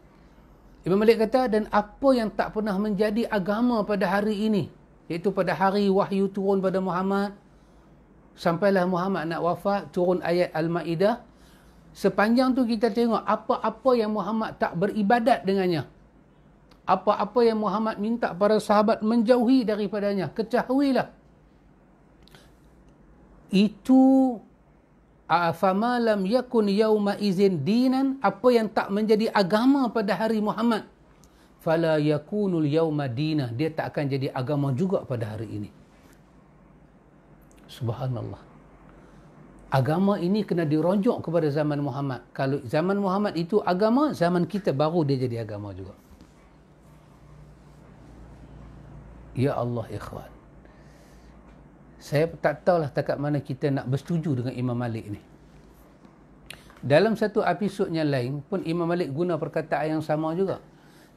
Imam Malik kata, dan apa yang tak pernah menjadi agama pada hari ini, iaitu pada hari wahyu turun pada Muhammad, sampailah Muhammad nak wafat, turun ayat Al-Maidah, sepanjang tu kita tengok apa-apa yang Muhammad tak beribadat dengannya, apa-apa yang Muhammad minta para sahabat menjauhi daripadanya, ketahuilah itu fama lam yakun yauma izin dinan, apa yang tak menjadi agama pada hari Muhammad, fala yakunul yauma dina, dia tak akan jadi agama juga pada hari ini. Subhanallah. Agama ini kena dirujuk kepada zaman Muhammad. Kalau zaman Muhammad itu agama, zaman kita baru dia jadi agama juga. Ya Allah, ikhwan, saya tak tahulah takat mana kita nak bersetuju dengan Imam Malik ni. Dalam satu episod yang lain pun Imam Malik guna perkataan yang sama juga.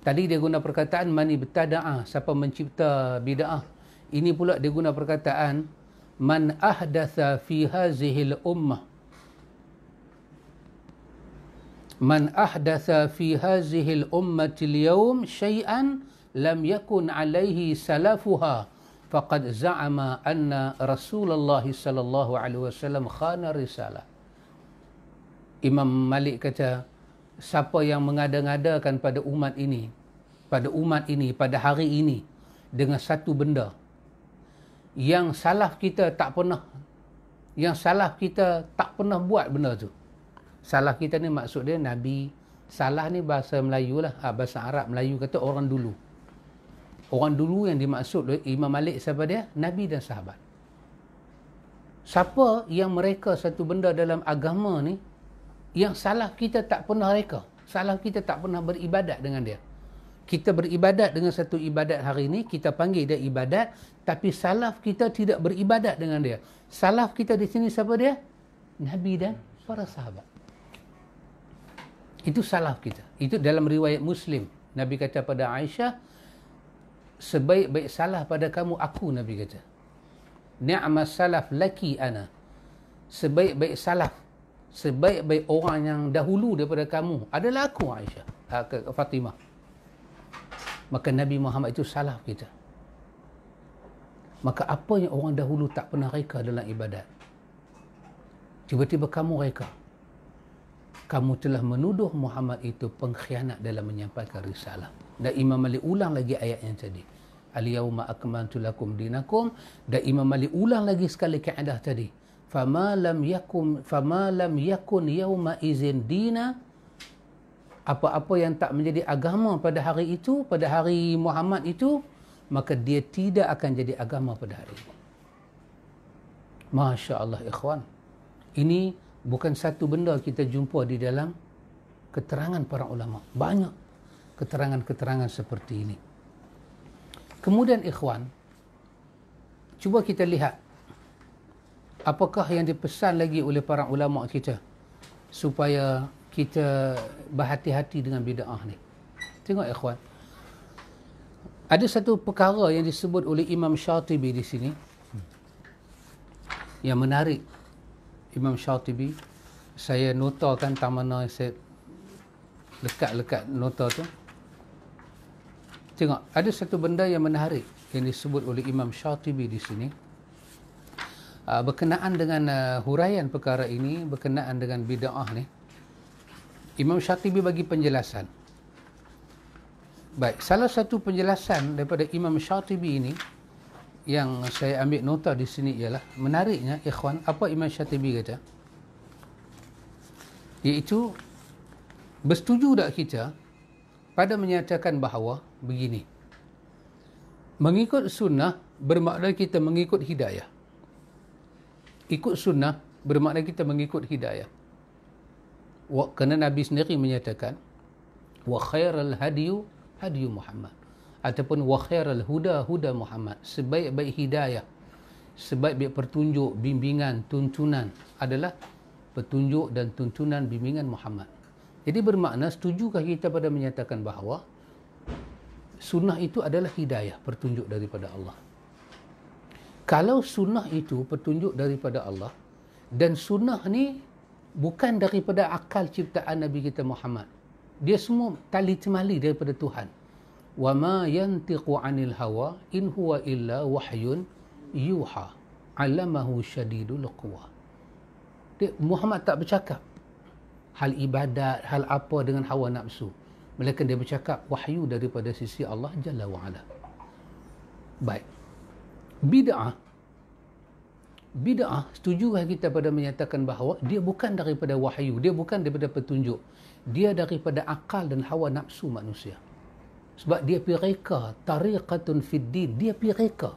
Tadi dia guna perkataan man ibtada'a, siapa mencipta bid'ah. Ini pula dia guna perkataan man ahdatha fi hazihil ummah. Man ahdatha fi hazihil ummati al-yawm syai'an lam yakun alaihi salafuha faqad za'ama anna Rasulullah sallallahu alaihi wasallam khana risalah. Imam Malik kata, siapa yang mengada-ngadakan pada umat ini, pada hari ini dengan satu benda yang salaf kita tak pernah buat benda tu. Salaf kita ni maksud dia Nabi. Salah ni bahasa Melayu lah, bahasa Arab Melayu kata orang dulu. Orang dulu yang dimaksud oleh Imam Malik siapa dia? Nabi dan sahabat. Siapa yang mereka satu benda dalam agama ni yang salaf kita tak pernah reka, salaf kita tak pernah beribadat dengan dia. Kita beribadat dengan satu ibadat hari ini, kita panggil dia ibadat, tapi salaf kita tidak beribadat dengan dia. Salaf kita di sini siapa dia? Nabi dan para sahabat. Itu salaf kita. Itu dalam riwayat Muslim. Nabi kata pada Aisyah, sebaik-baik salaf pada kamu aku, Nabi kata. Ni'mas salaf laki ana. Sebaik-baik salaf, sebaik-baik orang yang dahulu daripada kamu adalah aku, Aisyah, Fatimah. Maka Nabi Muhammad itu salaf kita. Maka apa yang orang dahulu tak pernah reka dalam ibadat, tiba-tiba kamu reka. Kamu telah menuduh Muhammad itu pengkhianat dalam menyampaikan risalah. Dan Imam Malik ulang lagi ayat yang tadi. Al-yawma akmaltu lakum dinakum. Dan Imam Malik ulang lagi sekali kaedah tadi. Fama lam yakun yawma izin dina. Apa-apa yang tak menjadi agama pada hari itu, pada hari Muhammad itu, maka dia tidak akan jadi agama pada hari ini. Masya Allah ikhwan. Ini bukan satu benda kita jumpa di dalam keterangan para ulama. Banyak keterangan-keterangan seperti ini. Kemudian ikhwan, cuba kita lihat apakah yang dipesan lagi oleh para ulama kita supaya kita berhati-hati dengan bid'ah ni. Tengok ikhwan. Ada satu perkara yang disebut oleh Imam Syatibi di sini yang menarik. Imam Syatibi, saya notakan tak mana saya lekat nota tu. Tengok, ada satu benda yang menarik yang disebut oleh Imam Syatibi di sini. Berkenaan dengan huraian perkara ini, berkenaan dengan bid'ah ni. Imam Syatibi bagi penjelasan. Baik, salah satu penjelasan daripada Imam Syatibi ini yang saya ambil nota di sini ialah, menariknya ikhwan, apa Imam Syatibi kata? Iaitu, bersetuju tak kita pada menyatakan bahawa begini, mengikut sunnah bermakna kita mengikut hidayah. Ikut sunnah bermakna kita mengikut hidayah. Kerana Nabi sendiri menyatakan, wa khairal hadiyu hadiyu Muhammad, ataupun wa khairal huda huda Muhammad. Sebaik-baik hidayah, sebaik-baik pertunjuk, bimbingan, tuntunan adalah petunjuk dan tuntunan bimbingan Muhammad. Jadi bermakna, setujukah kita pada menyatakan bahawa sunnah itu adalah hidayah, petunjuk daripada Allah? Kalau sunnah itu petunjuk daripada Allah, dan sunnah ni bukan daripada akal ciptaan Nabi kita Muhammad, dia semua tali temali daripada Tuhan. Wa ma yantiqu 'anil hawa in huwa illa wahyun yuha 'allamahu syadidul quwa. Muhammad tak bercakap hal ibadat, hal apa dengan hawa nafsu, melainkan dia bercakap wahyu daripada sisi Allah Jalla wa Ala. Baik. Bid'ah, setujukah kita pada menyatakan bahawa dia bukan daripada wahyu, dia bukan daripada petunjuk, dia daripada akal dan hawa nafsu manusia. Sebab dia pireka, tariqatun fid din, dia pireka.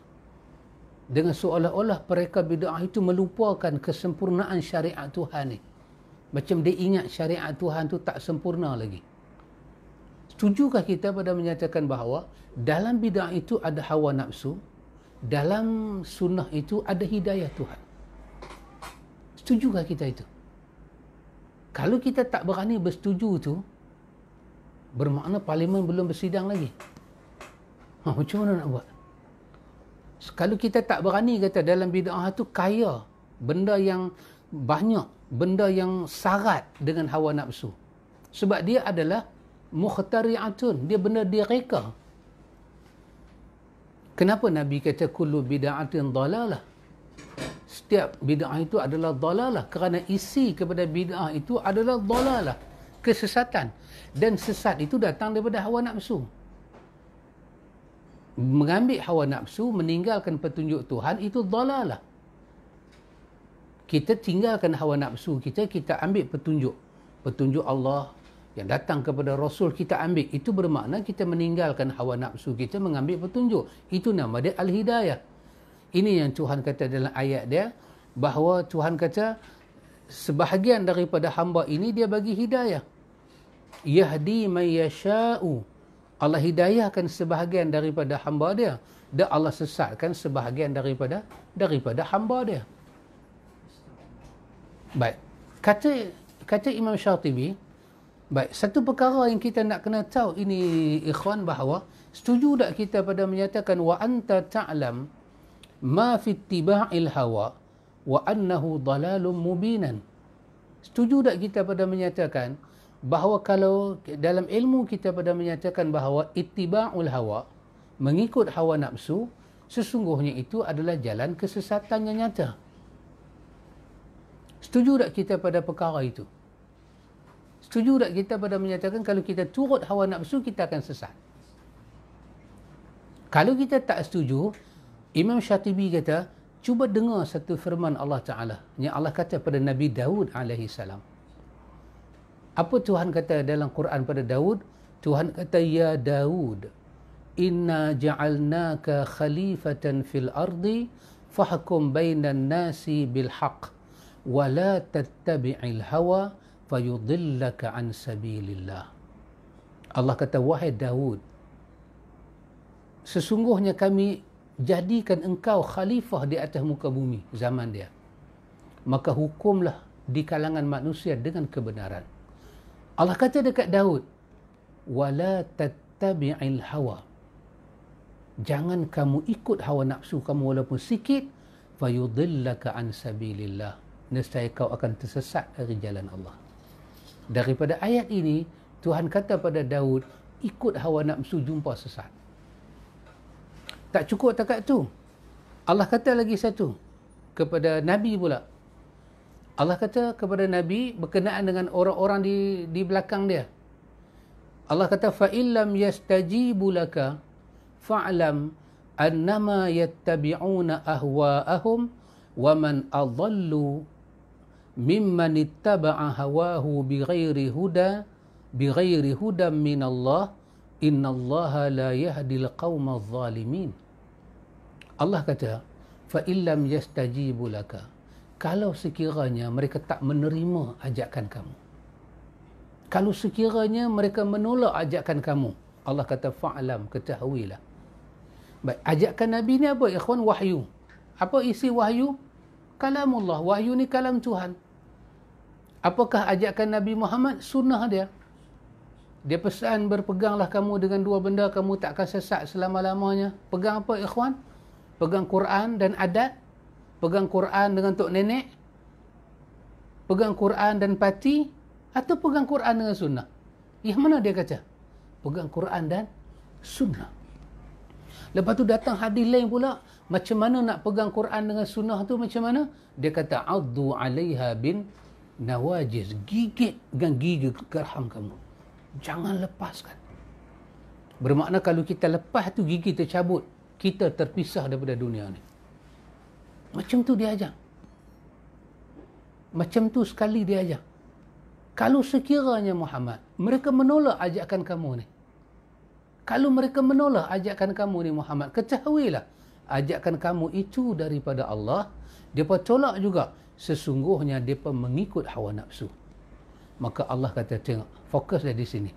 Dengan seolah-olah mereka bid'ah itu melupakan kesempurnaan syariat Tuhan ni. Macam dia ingat syariat Tuhan tu tak sempurna lagi. Setujukah kita pada menyatakan bahawa dalam bid'ah itu ada hawa nafsu, dalam sunnah itu ada hidayah Tuhan? Setujukah kita itu? Kalau kita tak berani bersetuju tu, bermakna parlimen belum bersidang lagi. Macam mana nak buat? Kalau kita tak berani kata dalam bid'ah tu kaya, benda yang banyak, benda yang syarat dengan hawa nafsu. Sebab dia adalah mukhtari'atun, dia benda dia reka. Kenapa Nabi kata kullu bid'atin dalalah? Setiap bid'ah itu adalah dalalah, kerana isi kepada bid'ah itu adalah dalalah, kesesatan. Dan sesat itu datang daripada hawa nafsu. Mengambil hawa nafsu, meninggalkan petunjuk Tuhan, itu dalalah. Kita tinggalkan hawa nafsu kita, kita ambil petunjuk Allah yang datang kepada Rasul, kita ambil. Itu bermakna kita meninggalkan hawa nafsu kita, mengambil petunjuk. Itu nama dia Al-Hidayah. Ini yang Tuhan kata dalam ayat dia, bahawa Tuhan kata sebahagian daripada hamba ini dia bagi hidayah. Yahdi man yasha'u. Allah hidayahkan sebahagian daripada hamba dia, dan Allah sesatkan sebahagian daripada hamba dia. Baik, kata Imam Syatibi, baik, satu perkara yang kita nak kena tahu ini ikhwan, bahawa setuju tak kita pada menyatakan wa anta ta'lam ma fi ittiba'il hawa wa annahu dalalun mubinan. Setuju tak kita pada menyatakan bahawa kalau dalam ilmu kita pada menyatakan bahawa ittiba'ul hawa, mengikut hawa nafsu, sesungguhnya itu adalah jalan kesesatan yang nyata. Setuju tak kita pada perkara itu? Setuju tak kita pada menyatakan kalau kita turut hawa nafsu, kita akan sesat? Kalau kita tak setuju, Imam Syatibi kata, cuba dengar satu firman Allah Ta'ala yang Allah kata pada Nabi Daud AS. Apa Tuhan kata dalam Quran pada Daud? Tuhan kata, ya Daud, inna ja'alnaka khalifatan fil ardi fahkum bainan nasi bil haqq wa la tattabi'il hawa fayudillaka an sabilillah. Allah kata, wahai Daud, sesungguhnya kami jadikan engkau khalifah di atas muka bumi zaman dia. Maka hukumlah di kalangan manusia dengan kebenaran. Allah kata dekat Daud, wala tattabi'il hawa. Jangan kamu ikut hawa nafsu kamu walaupun sikit, fayudillaka an sabilillah. Nescaya kau akan tersesat dari jalan Allah. Daripada ayat ini, Tuhan kata pada Daud, ikut hawa nafsu jumpa sesat. Tak cukup takat tu. Allah kata lagi satu kepada Nabi pula. Allah kata kepada Nabi berkenaan dengan orang-orang di belakang dia. Allah kata, فَإِنْ لَمْ يَسْتَجِيبُوا لَكَ فَاعْلَمْ أَنَّمَا يَتَّبِعُونَ أَهْوَاءَهُمْ وَمَنْ أَضَلُّ مِمَّنِ اتَّبَعَ هَوَاهُ بِغَيْرِ هُدًى مِنَ اللَّهِ إِنَّ اللَّهَ لَا يَهْدِي الْقَوْمَ الظَّالِمِينَ. Allah kata, فَإِنْ لَمْ يَسْتَجِيبُوا لَكَ, kalau sekiranya mereka tak menerima ajakan kamu, kalau sekiranya mereka menolak ajakan kamu, Allah kata, fa'alam, ketahuilah. Baik, ajakan Nabi ni apa ikhwan? Wahyu. Apa isi wahyu? Kalamullah. Wahyu ni kalam Tuhan. Apakah ajakan Nabi Muhammad? Sunnah dia. Dia pesan, berpeganglah kamu dengan dua benda, kamu tak akan sesat selama-lamanya. Pegang apa ikhwan? Pegang Quran dan adat. Pegang Quran dengan tok nenek. Pegang Quran dan parti. Atau pegang Quran dengan sunnah. Yang mana dia kata? Pegang Quran dan sunnah. Lepas tu datang hadis lain pula. Macam mana nak pegang Quran dengan sunnah tu macam mana? Dia kata, addu 'alaiha bin nawajiz. Gigit dengan gigi gerham kamu. Jangan lepaskan. Bermakna kalau kita lepas tu gigi tercabut, kita terpisah daripada dunia ni. Macam tu dia ajar. Macam tu sekali dia ajar. Kalau sekiranya Muhammad, mereka menolak ajakan kamu ni. Kalau mereka menolak ajakan kamu ni Muhammad, ketahuilah ajakan kamu itu daripada Allah. Mereka tolak juga. Sesungguhnya mereka mengikut hawa nafsu. Maka Allah kata, tengok, fokuslah di sini.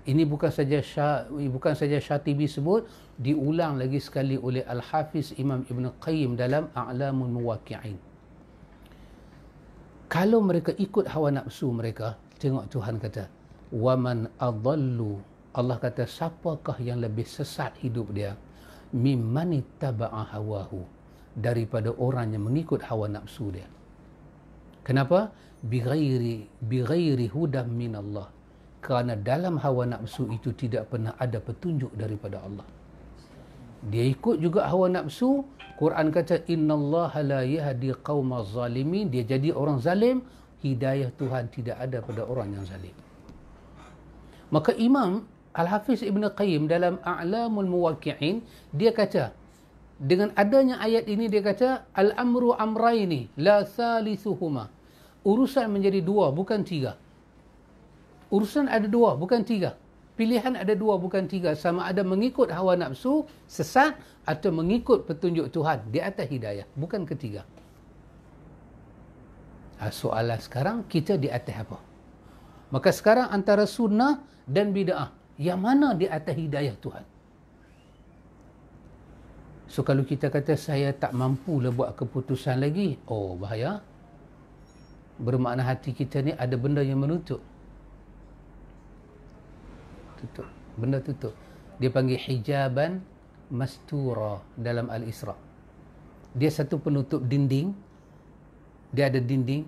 Ini bukan saja Syatibi sebut, diulang lagi sekali oleh Al-Hafiz Imam Ibn Qayyim dalam A'lamul Muwaqqi'in. Kalau mereka ikut hawa nafsu mereka, tengok Tuhan kata, waman adallu, Allah kata siapakah yang lebih sesat hidup dia, mimman ittaba'a hawahu, daripada orang yang mengikut hawa nafsu dia. Kenapa? Bighairi hudam min Allah. Kerana dalam hawa nafsu itu tidak pernah ada petunjuk daripada Allah. Dia ikut juga hawa nafsu. Quran kata innallaha la yahdi qaumaz zalimin. Dia jadi orang zalim, hidayah Tuhan tidak ada pada orang yang zalim. Maka Imam Al-Hafiz Ibn Qayyim dalam A'lamul Muwaqqi'in, dia kata, dengan adanya ayat ini dia kata, al-amru amraini la thalithuhuma. Urusan menjadi dua, bukan tiga. Urusan ada dua, bukan tiga. Pilihan ada dua, bukan tiga. Sama ada mengikut hawa nafsu, sesat, atau mengikut petunjuk Tuhan di atas hidayah. Bukan ketiga. Soalan sekarang, kita di atas apa? Maka sekarang antara sunnah dan bid'ah, yang mana di atas hidayah Tuhan? So kalau kita kata, saya tak mampu lah buat keputusan lagi, oh bahaya. Bermakna hati kita ni ada benda yang menutup. Tutup. Benda tutup. Dia panggil hijaban mastura dalam Al-Isra. Dia satu penutup dinding. Dia ada dinding.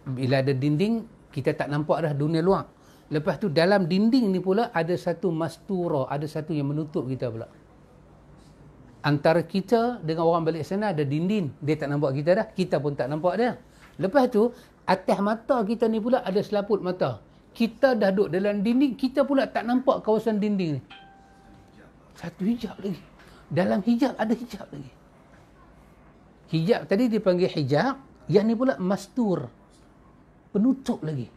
Bila ada dinding, kita tak nampak dah dunia luar. Lepas tu dalam dinding ni pula ada satu mastura, ada satu yang menutup kita pula. Antara kita dengan orang balik sana ada dinding. Dia tak nampak kita dah, kita pun tak nampak dia. Lepas tu atas mata kita ni pula ada selaput mata. Kita dah duduk dalam dinding, kita pula tak nampak kawasan dinding ni. Satu hijab lagi. Dalam hijab ada hijab lagi. Hijab tadi dipanggil hijab, yang ni pula mastur. Penutup lagi.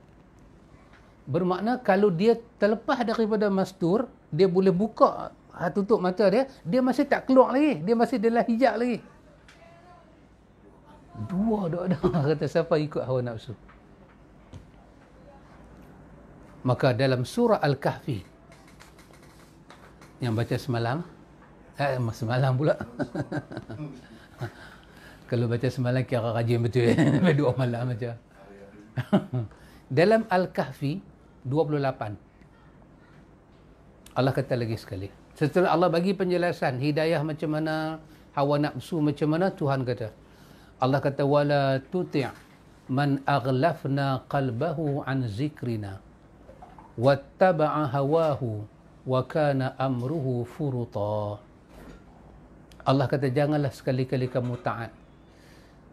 Bermakna kalau dia terlepas daripada mastur, dia boleh buka, tutup mata dia, dia masih tak keluar lagi. Dia masih dalam hijab lagi. Dua ada kata siapa ikut hawa nafsu. Maka dalam surah Al-Kahfi yang baca semalam, semalam pula. Kalau baca semalam kira rajin betul. Dua malam baca. Dalam Al-Kahfi 28. Allah kata lagi sekali. Setelah Allah bagi penjelasan hidayah macam mana, hawa nafsu macam mana, Tuhan kata. Allah kata wala tuti' man aghlafna qalbahu an zikrina wattaba'a hawahu wa kana amruhu furuta. Allah kata janganlah sekali-kali kamu taat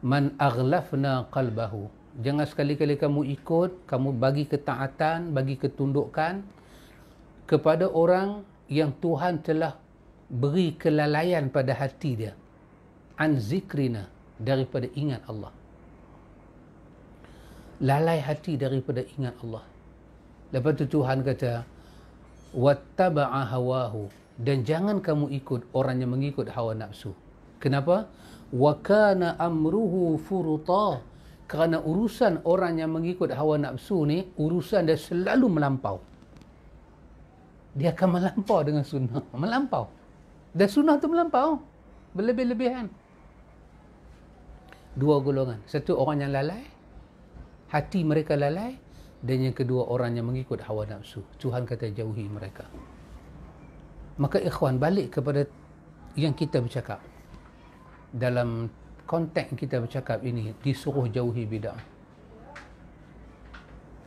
man aghlafna qalbahu. Jangan sekali-kali kamu ikut, kamu bagi ketaatan, bagi ketundukan kepada orang yang Tuhan telah beri kelalaian pada hati dia. An zikrina, daripada ingat Allah. Lalai hati daripada ingat Allah. Lepas tu Tuhan kata wattaba'a hawahu, dan jangan kamu ikut orang yang mengikut hawa nafsu. Kenapa? Wa kana amruhu furuta. Kerana urusan orang yang mengikut hawa nafsu ni, urusan dia selalu melampau. Dia akan melampau dengan sunnah. Melampau. Dan sunnah tu melampau. Berlebih-lebihan. Dua golongan. Satu orang yang lalai. Hati mereka lalai. Dan yang kedua orang yang mengikut hawa nafsu. Tuhan kata jauhi mereka. Maka ikhwan, balik kepada yang kita bercakap. Dalam konteks kita bercakap ini, disuruh jauhi bid'ah.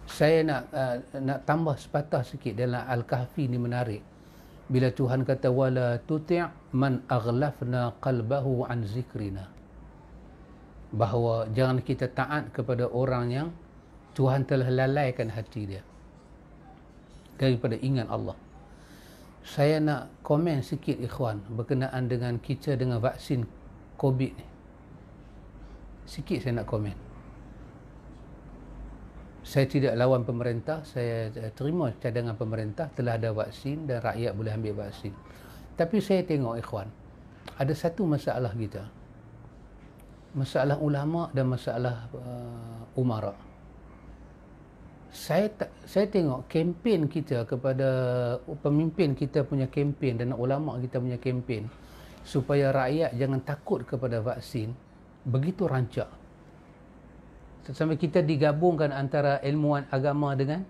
Saya nak tambah sepatah sikit dalam Al-Kahfi ni menarik. Bila Tuhan kata wala tuti' man aghlafna qalbahu an zikrina. Bahawa jangan kita taat kepada orang yang Tuhan telah lalaikan hati dia daripada ingat Allah. Saya nak komen sikit ikhwan berkenaan dengan kita dengan vaksin COVID ni. Sikit saya nak komen. Saya tidak lawan pemerintah, saya terima cadangan pemerintah, telah ada vaksin dan rakyat boleh ambil vaksin. Tapi saya tengok ikhwan, ada satu masalah kita. Masalah ulama dan masalah umara. Saya tengok kempen kita kepada pemimpin kita punya kempen dan ulama kita punya kempen supaya rakyat jangan takut kepada vaksin. Begitu rancak. Sampai kita digabungkan antara ilmuwan agama dengan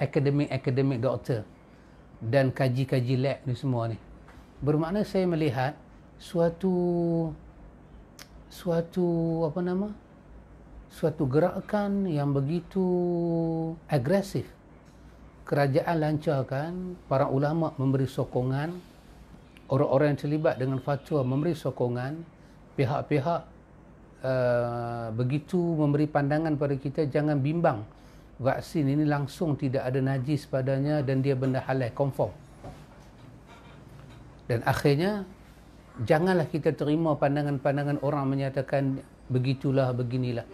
akademik doktor dan kaji-kaji lab ni semua ni. Bermakna saya melihat suatu gerakan yang begitu agresif. Kerajaan lancarkan, para ulama memberi sokongan, orang-orang yang terlibat dengan fatwa memberi sokongan, pihak-pihak begitu memberi pandangan pada kita, jangan bimbang, vaksin ini langsung tidak ada najis padanya dan dia benda halal, confirm. Dan akhirnya janganlah kita terima pandangan-pandangan orang menyatakan begitulah, beginilah.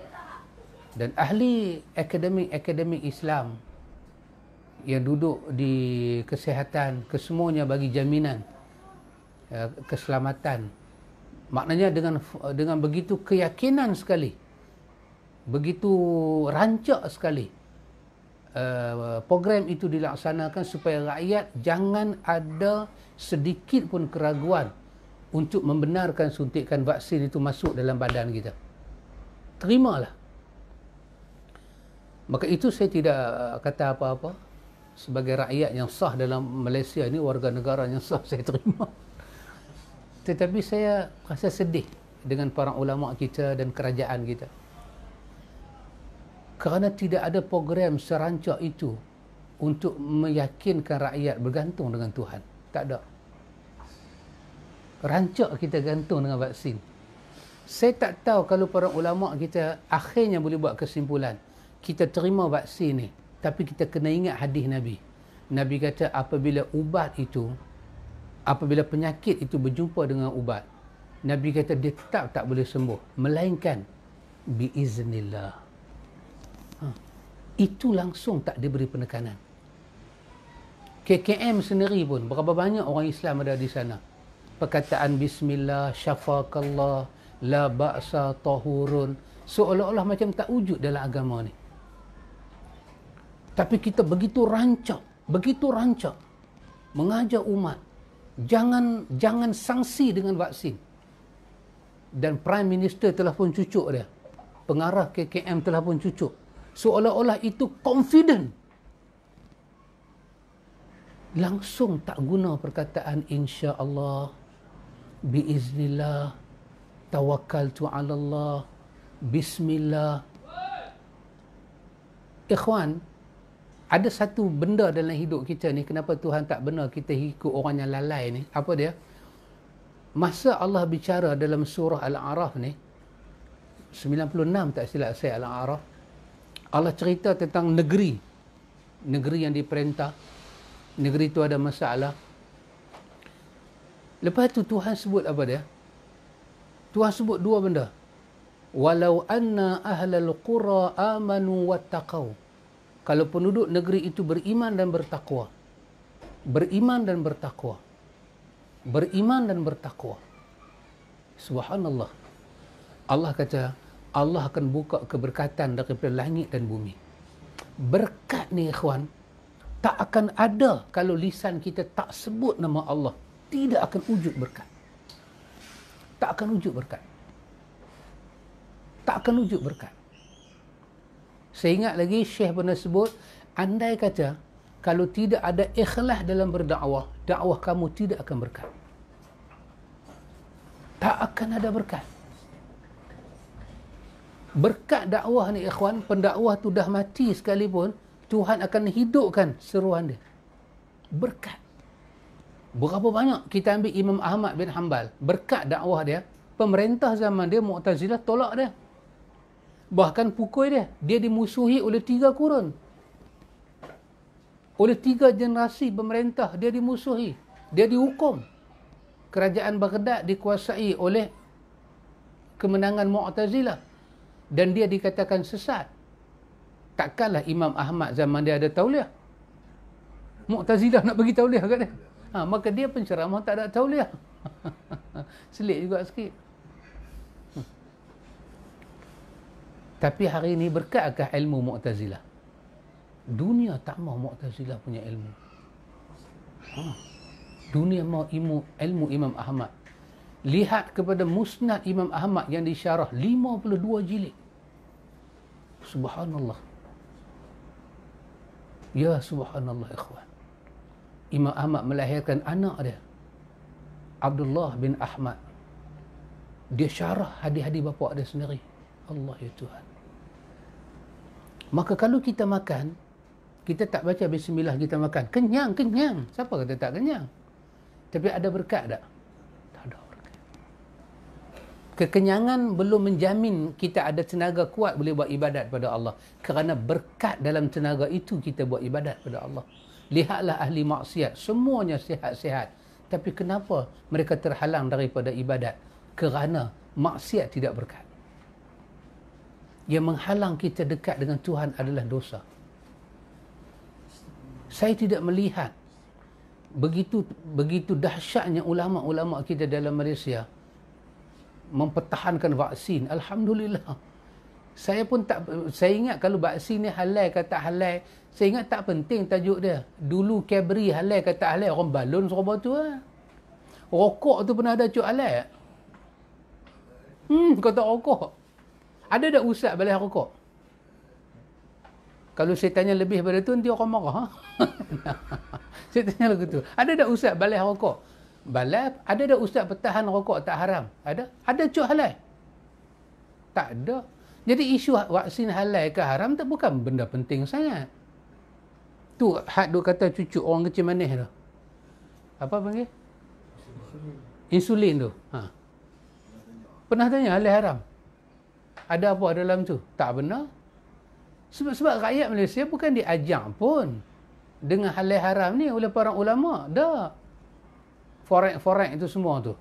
Dan ahli akademik Islam yang duduk di kesihatan, kesemuanya bagi jaminan keselamatan. Maknanya dengan begitu keyakinan sekali, begitu rancak sekali program itu dilaksanakan supaya rakyat jangan ada sedikit pun keraguan untuk membenarkan suntikan vaksin itu masuk dalam badan kita. Terimalah. Maka itu saya tidak kata apa-apa. Sebagai rakyat yang sah dalam Malaysia ini, warga negara yang sah, saya terima. Tetapi saya rasa sedih dengan para ulama kita dan kerajaan kita. Kerana tidak ada program serancak itu untuk meyakinkan rakyat bergantung dengan Tuhan. Tak ada. Rancak kita gantung dengan vaksin. Saya tak tahu kalau para ulama kita akhirnya boleh buat kesimpulan. Kita terima vaksin ni, tapi kita kena ingat hadis Nabi. Nabi kata apabila penyakit itu berjumpa dengan ubat, Nabi kata dia tetap tak boleh sembuh, melainkan biiznillah. Itu langsung tak diberi penekanan. KKM sendiri pun, berapa banyak orang Islam ada di sana. Perkataan bismillah, syafakallah, la ba'sa tahurun, seolah-olah macam tak wujud dalam agama ni. Tapi kita begitu rancak mengajar umat jangan sangsi dengan vaksin. Dan Prime Minister telah pun cucuk dia, pengarah KKM telah pun cucuk, seolah-olah itu confident. Langsung tak guna perkataan insya-Allah, biiznillah, tawakkaltu 'ala Allah, bismillah. Ikhwan, ada satu benda dalam hidup kita ni, kenapa Tuhan tak benar kita ikut orang yang lalai ni? Apa dia? Masa Allah bicara dalam surah Al-A'raf ni, 96 tak silap saya Al-A'raf, Allah cerita tentang negeri yang diperintah. Negeri itu ada masalah. Lepas tu Tuhan sebut apa dia? Tuhan sebut dua benda. Walau anna ahlal qura amanu wattaqau. Kalau penduduk negeri itu beriman dan bertakwa. Beriman dan bertakwa. Beriman dan bertakwa. Subhanallah. Allah kata, Allah akan buka keberkatan daripada langit dan bumi. Berkat ni ikhwan, tak akan ada kalau lisan kita tak sebut nama Allah. Tidak akan wujud berkat. Tak akan wujud berkat. Tak akan wujud berkat. Saya ingat lagi Syekh pernah sebut, andai kata kalau tidak ada ikhlas dalam berdakwah, dakwah kamu tidak akan berkat. Tak akan ada berkat. Berkat dakwah ni ikhwan, pendakwah tu dah mati sekalipun, Tuhan akan hidupkan seruan dia. Berkat. Berapa banyak kita ambil Imam Ahmad bin Hanbal, berkat dakwah dia, pemerintah zaman dia Mu'tazilah tolak dia. Bahkan pukul dia dimusuhi oleh 3 kurun. Oleh 3 generasi pemerintah dia dimusuhi. Dia dihukum. Kerajaan Baghdad dikuasai oleh kemenangan Mu'tazilah. Dan dia dikatakan sesat. Takkanlah Imam Ahmad zaman dia ada tauliah. Mu'tazilah nak bagi tauliah kat dia. Maka dia penceramah tak ada tauliah. Selit juga sikit. Tapi hari ini berkatkah ilmu Mu'tazilah? Dunia tak mahu Mu'tazilah punya ilmu. Dunia mahu ilmu Imam Ahmad. Lihat kepada Musnad Imam Ahmad yang disyarah 52 jilid. Subhanallah. Ya subhanallah ikhwan. Imam Ahmad melahirkan anak dia, Abdullah bin Ahmad. Dia syarah hadis-hadis bapa dia sendiri. Allah ya Tuhan. Maka kalau kita makan, kita tak baca bismillah kita makan. Kenyang, kenyang. Siapa kata tak kenyang? Tapi ada berkat tak? Tak ada berkat. Kekenyangan belum menjamin kita ada tenaga kuat boleh buat ibadat pada Allah. Kerana berkat dalam tenaga itu kita buat ibadat pada Allah. Lihatlah ahli maksiat. Semuanya sihat-sihat. Tapi kenapa mereka terhalang daripada ibadat? Kerana maksiat tidak berkat. Yang menghalang kita dekat dengan Tuhan adalah dosa. Saya tidak melihat begitu dahsyatnya ulama-ulama kita dalam Malaysia mempertahankan vaksin. Alhamdulillah. Saya ingat kalau vaksin ni halal ke tak halal, saya ingat tak penting tajuk dia. Dulu Cadbury halal ke tak halal, orang balon serba tu lah. Rokok tu pernah ada cuk halal. Kau tak rokok. Ada tak ustaz balai rokok? Kalau saya tanya lebih pada tu, nanti orang marah. Ha? Saya tanya lagu tu. Ada tak ustaz balai rokok? Balai, ada tak ustaz pertahan rokok tak haram? Ada? Ada cuk halal? Tak ada. Jadi isu vaksin halal ke haram tak bukan benda penting sangat. Tu had duk kata cucu orang kecil manis tu. Apa panggil? Insulin tu. Ha. Pernah tanya halal haram? Ada apa dalam tu? Tak benar. Sebab rakyat Malaysia bukan diajar pun dengan halal haram ni oleh para ulama. Dah. Forex itu semua tu.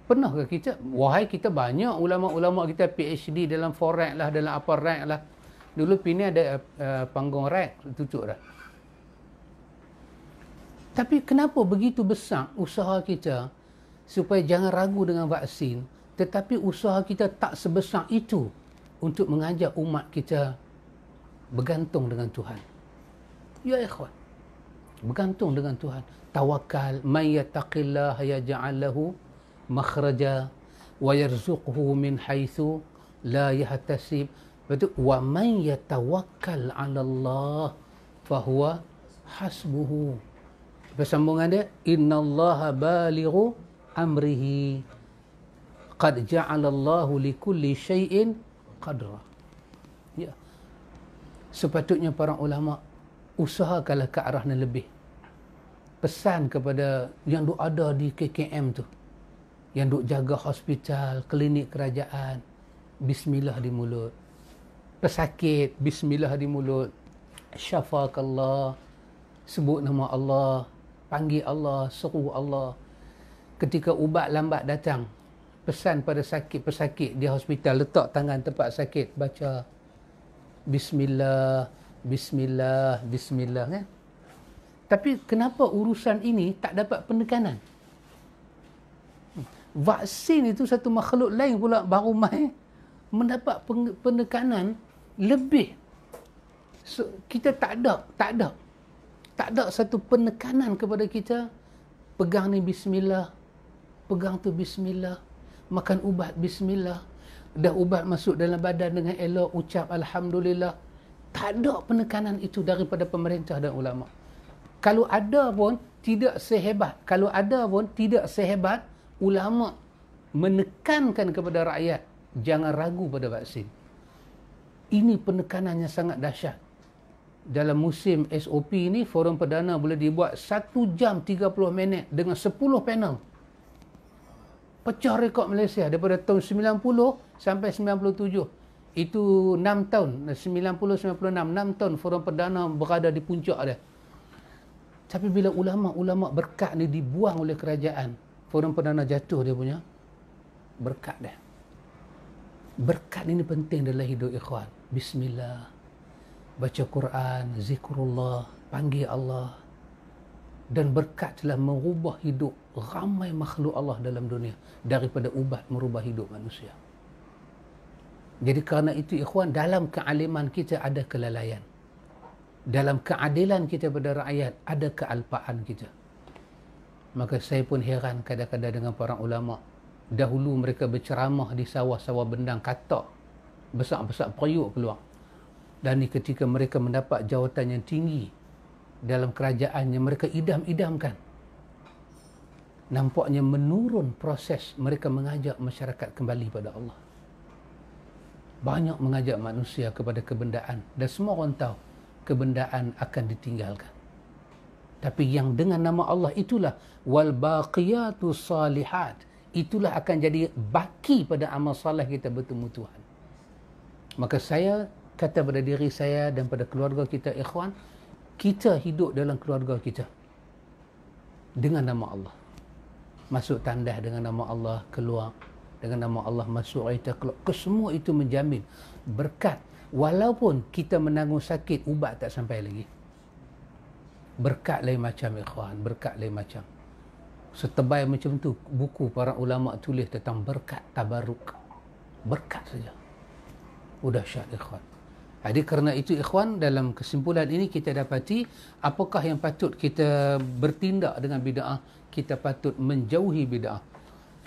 Pernahkah kita? Wahai kita banyak ulama-ulama kita PhD dalam forex lah, dalam apa rank lah. Dulu Pini ada panggung rank, tutup dah. Tapi kenapa begitu besar usaha kita supaya jangan ragu dengan vaksin, tetapi usaha kita tak sebesar itu untuk mengajak umat kita bergantung dengan Tuhan. Ya ikhwan, bergantung dengan Tuhan. Tawakal, may yattaqillah yaj'al lahu makhraja wa yarzuqhu min haitsu la yahtasib. Betul, wa man yatawakkal 'ala Allah fa huwa hasbuhu. Persambungan dia, innallaha balighu amrihi qad ja'alallahu likulli syai'in qadra. Ya. Sepatutnya para ulama usahakanlah ke arah yang lebih. Pesan kepada yang duk ada di KKM tu, yang duk jaga hospital, klinik kerajaan, bismillah di mulut. Pesakit, bismillah di mulut. Syafakallah, sebut nama Allah, panggil Allah, seru Allah. Ketika ubat lambat datang, pesan pada pesakit di hospital, letak tangan tempat sakit, baca bismillah, bismillah, bismillah kan. Tapi kenapa urusan ini tak dapat penekanan? Vaksin itu satu makhluk lain pula baru mai mendapat penekanan lebih. So, kita tak ada satu penekanan kepada kita. Pegang ni bismillah, pegang tu bismillah, makan ubat bismillah, dah ubat masuk dalam badan dengan elok, ucap alhamdulillah. Tak ada penekanan itu daripada pemerintah dan ulama. Kalau ada pun tidak sehebat ulama menekankan kepada rakyat jangan ragu pada vaksin. Ini penekanannya sangat dahsyat. Dalam musim SOP ni, forum perdana boleh dibuat 1 jam 30 minit dengan 10 panel. Pecah rekod Malaysia daripada tahun 90 sampai 97. Itu 6 tahun, 90-96, 6 tahun forum perdana berada di puncak dia. Tapi bila ulama-ulama berkat ni dibuang oleh kerajaan, forum perdana jatuh dia punya berkat dia. Berkat ini penting dalam hidup ikhwan. Bismillah, baca Quran, zikrullah, panggil Allah. Dan berkat telah merubah hidup ramai makhluk Allah dalam dunia daripada ubat merubah hidup manusia. Jadi kerana itu ikhwan, dalam kealiman kita ada kelalaian. Dalam keadilan kita pada rakyat ada kealpaan kita. Maka saya pun heran kadang-kadang dengan para ulama. Dahulu mereka berceramah di sawah-sawah bendang katak, besar-besar periuk keluar. Dan ni ketika mereka mendapat jawatan yang tinggi dalam kerajaan yang mereka idam-idamkan, nampaknya menurun proses mereka mengajak masyarakat kembali pada Allah. Banyak mengajak manusia kepada kebendaan, dan semua orang tahu kebendaan akan ditinggalkan. Tapi yang dengan nama Allah itulah wal baqiyatu salihat, itulah akan jadi baki pada amal salih kita bertemu Tuhan. Maka saya kata pada diri saya dan pada keluarga kita, ikhwan, kita hidup dalam keluarga kita dengan nama Allah. Masuk tandas dengan nama Allah, keluar dengan nama Allah, masuk kita keluar. Kesemua itu menjamin berkat. Walaupun kita menanggung sakit, ubat tak sampai lagi. Berkat lain macam, ikhwan, berkat lain macam. Setebal macam tu buku para ulama tulis tentang berkat tabaruk. Berkat saja. Udah syad, ikhwan. Jadi kerana itu, ikhwan, dalam kesimpulan ini kita dapati apakah yang patut kita bertindak dengan bid'ah. Kita patut menjauhi bid'ah.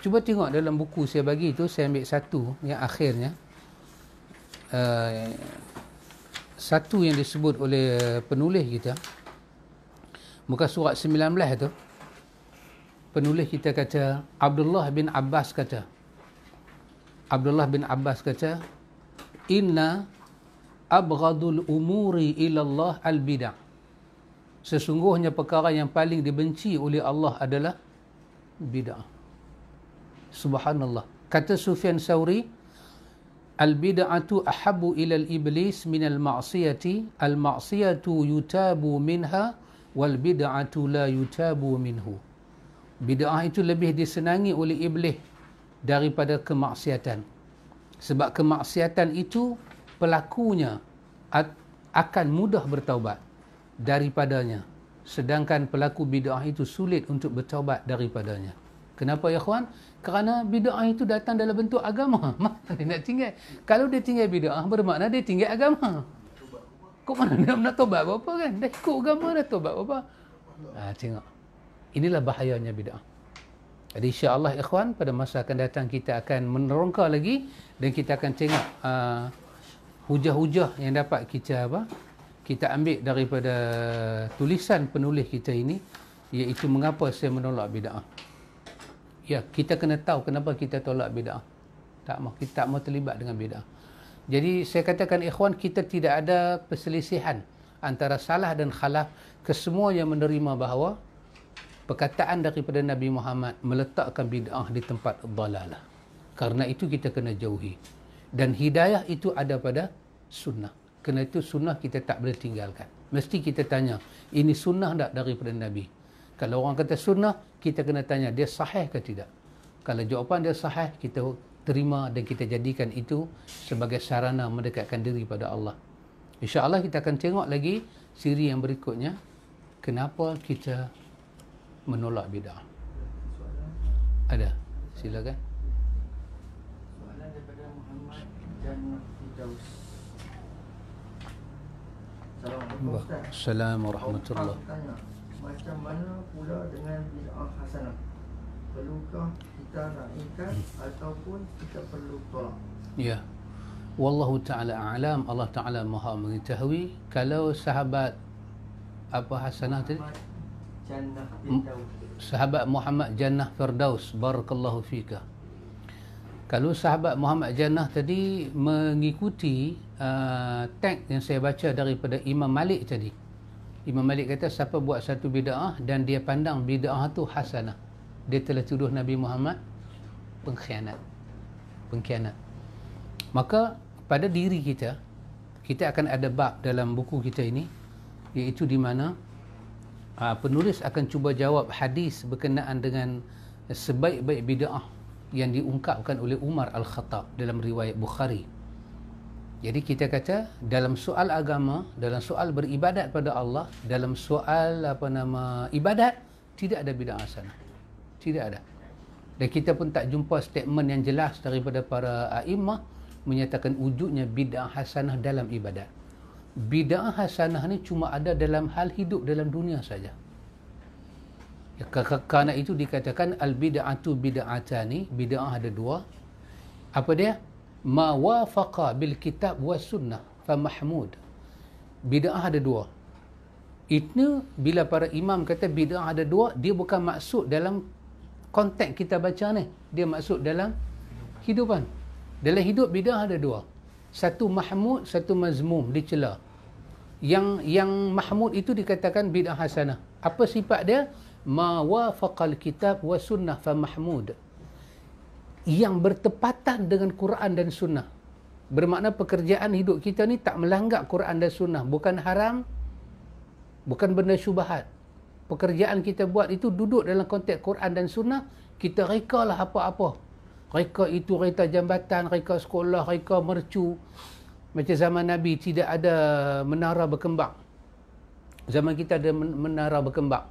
Cuba tengok dalam buku saya bagi itu, saya ambil satu yang akhirnya. Satu yang disebut oleh penulis kita, muka surat 19 tu, penulis kita kata, Abdullah bin Abbas kata, inna abghadul umuri ilallah al-bid'ah. Sesungguhnya perkara yang paling dibenci oleh Allah adalah bid'ah. Subhanallah. Kata Sufyan Sauri, al-bid'atu ahabbu ilal iblis minal ma'siyati, al-ma'siyatu yutabu minha wal bid'atu la yutabu minhu. Bid'ah itu lebih disenangi oleh iblis daripada kemaksiatan. Sebab kemaksiatan itu pelakunya akan mudah bertaubat daripadanya, sedangkan pelaku bid'ah itu sulit untuk bertaubat daripadanya. Kenapa, ya kawan? Kerana bid'ah itu datang dalam bentuk agama. Mana dia nak tinggal? Kalau dia tinggal bid'ah, bermakna dia tinggal agama. Kok mana dia nak taubat apa kan? Dah ikut agama dah taubat apa? Tengok. Inilah bahayanya bid'ah. Jadi insya-Allah, ikhwan, pada masa akan datang kita akan menerongkar lagi dan kita akan tengok hujah-hujah yang dapat kita ambil daripada tulisan penulis kita ini, iaitu mengapa saya menolak bid'ah. Ya, kita kena tahu kenapa kita tolak bid'ah. Kita tak mau terlibat dengan bid'ah. Jadi saya katakan, ikhwan, kita tidak ada perselisihan antara salah dan khalaf. Kesemua yang menerima bahawa perkataan daripada Nabi Muhammad meletakkan bid'ah di tempat dhalalah. Karena itu kita kena jauhi. Dan hidayah itu ada pada sunnah. Kerana itu sunnah kita tak boleh tinggalkan. Mesti kita tanya, ini sunnah tak daripada Nabi? Kalau orang kata sunnah, kita kena tanya, dia sahih ke tidak? Kalau jawapan dia sahih, kita terima dan kita jadikan itu sebagai sarana mendekatkan diri pada Allah. InsyaAllah kita akan tengok lagi siri yang berikutnya, kenapa kita menolak bid'ah. Ada? Silakan. Soalan daripada Muhammad Jannah Firdaus. Assalamualaikum Ustaz. Assalamualaikum warahmatullahi. Tanya, macam mana pula dengan bid'ah hasanah? Perlukah kita naikkan ataupun kita perlu tolak? Ya. Wallahu ta'ala a'lam. Allah Ta'ala maha mengetahui. Kalau sahabat hasanah tadi? Jannah Firdaus. Sahabat Muhammad Jannah Firdaus, barakallahu fika. Kalau sahabat Muhammad Jannah tadi mengikuti tag yang saya baca daripada Imam Malik tadi. Imam Malik kata, siapa buat satu bid'ah dan dia pandang bid'ah tu hasanah, dia telah tuduh Nabi Muhammad pengkhianat. Maka pada diri kita akan ada bab dalam buku kita ini, iaitu di mana penulis akan cuba jawab hadis berkenaan dengan sebaik-baik bid'ah yang diungkapkan oleh Umar Al-Khattab dalam riwayat Bukhari. Jadi kita kata, dalam soal agama, dalam soal beribadat pada Allah, dalam soal ibadat, tidak ada bid'ah hasanah. Tidak ada. Dan kita pun tak jumpa statement yang jelas daripada para a'immah menyatakan wujudnya bid'ah hasanah dalam ibadat. Bid'ah hasanah ni cuma ada dalam hal hidup dalam dunia saja. Kerana itu dikatakan al-bid'atu bid'atani, bid'ah ada dua. Apa dia? Ma wafaqa bil kitab was sunnah fa mahmud. Bid'ah ada dua. Itu bila para imam kata bid'ah ada dua, dia bukan maksud dalam konteks kita baca ni. Dia maksud dalam hidupan. Dalam hidup bid'ah ada dua. Satu mahmud, satu mazmum, dicela. Yang mahmud itu dikatakan bid'ah hasanah. Apa sifat dia? Ma wafaqal kitab wa sunnah fa mahmud. Yang bertepatan dengan Quran dan sunnah. Bermakna pekerjaan hidup kita ni tak melanggar Quran dan sunnah. Bukan haram, bukan benda syubhat. Pekerjaan kita buat itu duduk dalam konteks Quran dan sunnah. Kita reka lah apa-apa. Reka itu, reka jambatan, reka sekolah, reka mercu. Macam zaman Nabi tidak ada menara berkembang. Zaman kita ada menara berkembang.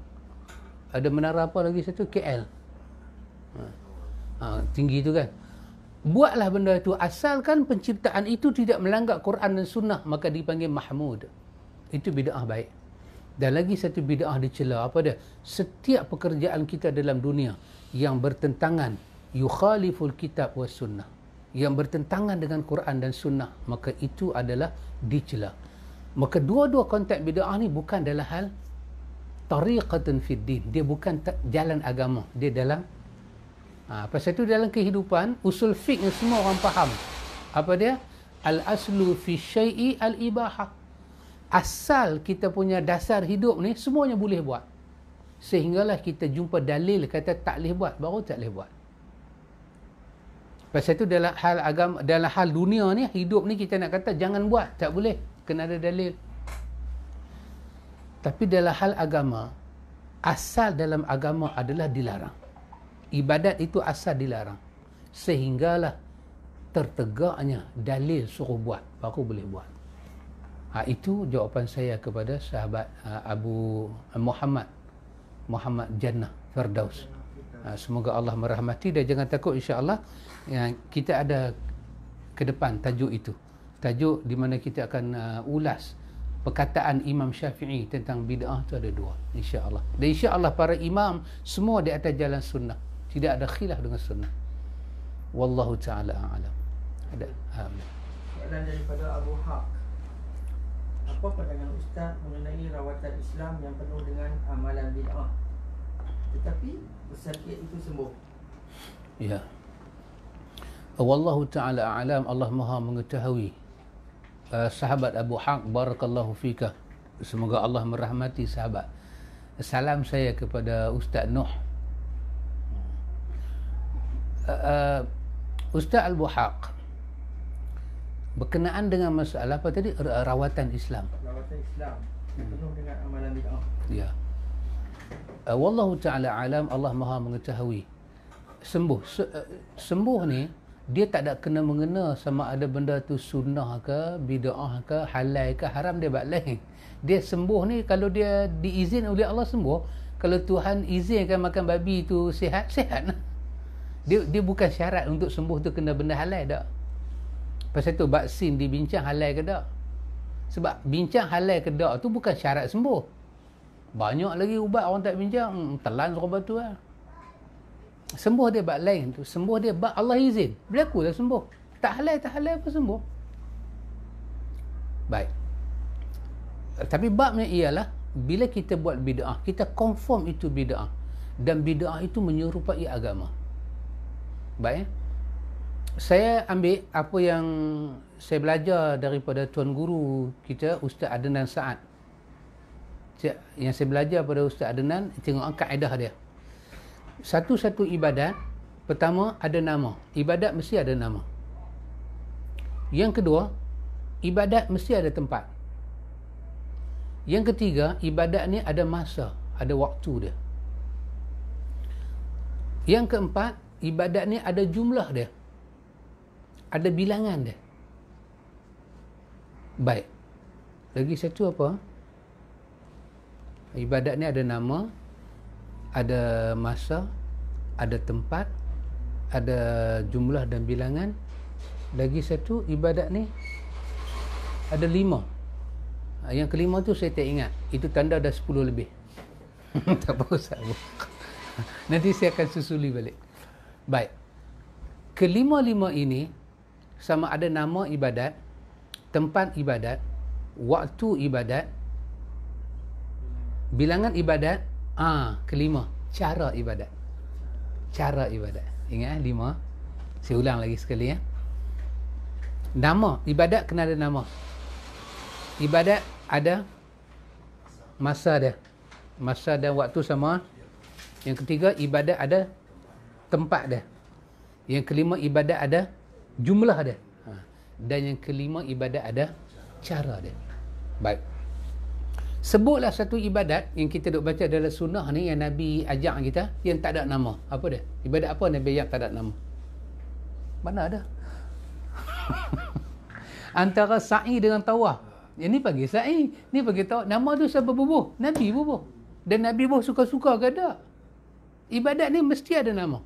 Ada menara apa lagi satu? KL. Tinggi tu kan. Buatlah benda itu. Asalkan penciptaan itu tidak melanggar Quran dan sunnah, maka dipanggil mahmud. Itu bid'ah baik. Dan lagi satu bid'ah dicela. Apa dia? Setiap pekerjaan kita dalam dunia yang bertentangan, yukhaliful kitab was sunnah, yang bertentangan dengan Quran dan sunnah, maka itu adalah dicela. Maka dua-dua konteks bid'ah ni bukan dalam hal tariqatun fid din. Dia bukan jalan agama. Dia dalam pasal itu dalam kehidupan, usul fiqh semua orang faham. Apa dia? Al-aslu fi syai'i al-ibahah. Asal kita punya dasar hidup ni semuanya boleh buat. Sehinggalah kita jumpa dalil kata tak boleh buat, baru tak boleh buat. Pasal itu dalam hal agama, dalam hal dunia ni, hidup ni kita nak kata jangan buat, tak boleh, kena ada dalil. Tapi dalam hal agama, asal dalam agama adalah dilarang. Ibadat itu asal dilarang. Sehinggalah tertegaknya dalil suruh buat, baru boleh buat. Itu jawapan saya kepada sahabat Abu Muhammad Jannah Firdaus. Semoga Allah merahmati, dan jangan takut, insya-Allah kita ada ke depan tajuk itu. Tajuk di mana kita akan ulas perkataan Imam Syafi'i tentang bid'ah tu ada dua, insya-Allah. Dan insya-Allah para imam semua di atas jalan sunnah, tidak ada khilaf dengan sunnah. Wallahu taala a'lam. Ada amin. Soalan daripada Abu Haq. Apa pandangan Ustaz mengenai rawatan Islam yang penuh dengan amalan bid'ah, tetapi pesakit itu sembuh? Ya. Wallahu taala a'lam. Allah Maha mengetahui. Sahabat Abu Haq, barakallahu fika. Semoga Allah merahmati sahabat. Salam saya kepada Ustaz Nuh. Ustaz Abu Haq, berkenaan dengan masalah apa tadi? Rawatan Islam. Rawatan Islam yang penuh dengan amalan bid'ah. Ya. Wallahu taala alam. Allah Maha mengetahui. Sembuh ni dia tak ada kena mengena sama ada benda tu sunnah ke, bid'ah ke, halal ke, haram, dia buat lain. Dia sembuh ni kalau dia diizin oleh Allah sembuh. Kalau Tuhan izinkan makan babi tu sihat, sihat. Dia bukan syarat untuk sembuh tu kena benda halal tak. Pasal tu vaksin dibincang halal ke tak. Sebab bincang halal ke tak tu bukan syarat sembuh. Banyak lagi ubat orang tak bincang, telan suruh batu lah. Sembuh dia bab lain tu. Sembuh dia bab Allah izin. Berlaku dah sembuh. Tak halal pun sembuh. Baik. Tapi babnya ialah bila kita buat bid'ah, kita confirm itu bid'ah, dan bid'ah itu menyerupai agama. Baik. Saya ambil apa yang saya belajar daripada tuan guru kita, Ustaz Adnan Saad. Yang saya belajar pada Ustaz Adnan, tengok kaedah dia. Satu-satu ibadat, pertama ada nama. Ibadat mesti ada nama. Yang kedua, ibadat mesti ada tempat. Yang ketiga, ibadat ni ada masa, ada waktu dia. Yang keempat, ibadat ni ada jumlah dia, ada bilangan dia. Baik. Lagi satu apa? Ibadat ni ada nama, ada masa, ada tempat, ada jumlah dan bilangan. Lagi satu, ibadat ni ada 5. Yang kelima tu saya tak ingat. Itu tanda dah 10 lebih. Tak apa, Ustaz. Nanti saya akan susuli balik. Baik. Kelima-lima ini sama ada nama ibadat, tempat ibadat, waktu ibadat, bilangan ibadat. Kelima, cara ibadat. Cara ibadat. Ingat 5. Saya ulang lagi sekali ya. Nama, ibadat kena ada nama. Ibadat ada masa dia. Masa dan waktu sama. Yang ketiga, ibadat ada tempat dia. Yang kelima, ibadat ada jumlah dia. Dan yang kelima, ibadat ada cara dia. Baik. Sebutlah satu ibadat yang kita duk baca dalam sunnah ni yang Nabi ajak kita yang tak ada nama. Apa dia? Ibadat apa Nabi ajak tak ada nama? Mana ada? Antara sa'i dengan tawaf. Yang ni panggil sa'i, ni panggil tawaf. Nama tu siapa bubuh? Nabi bubuh. Dan Nabi bubuh suka-suka ke tak? Ibadat ni mesti ada nama.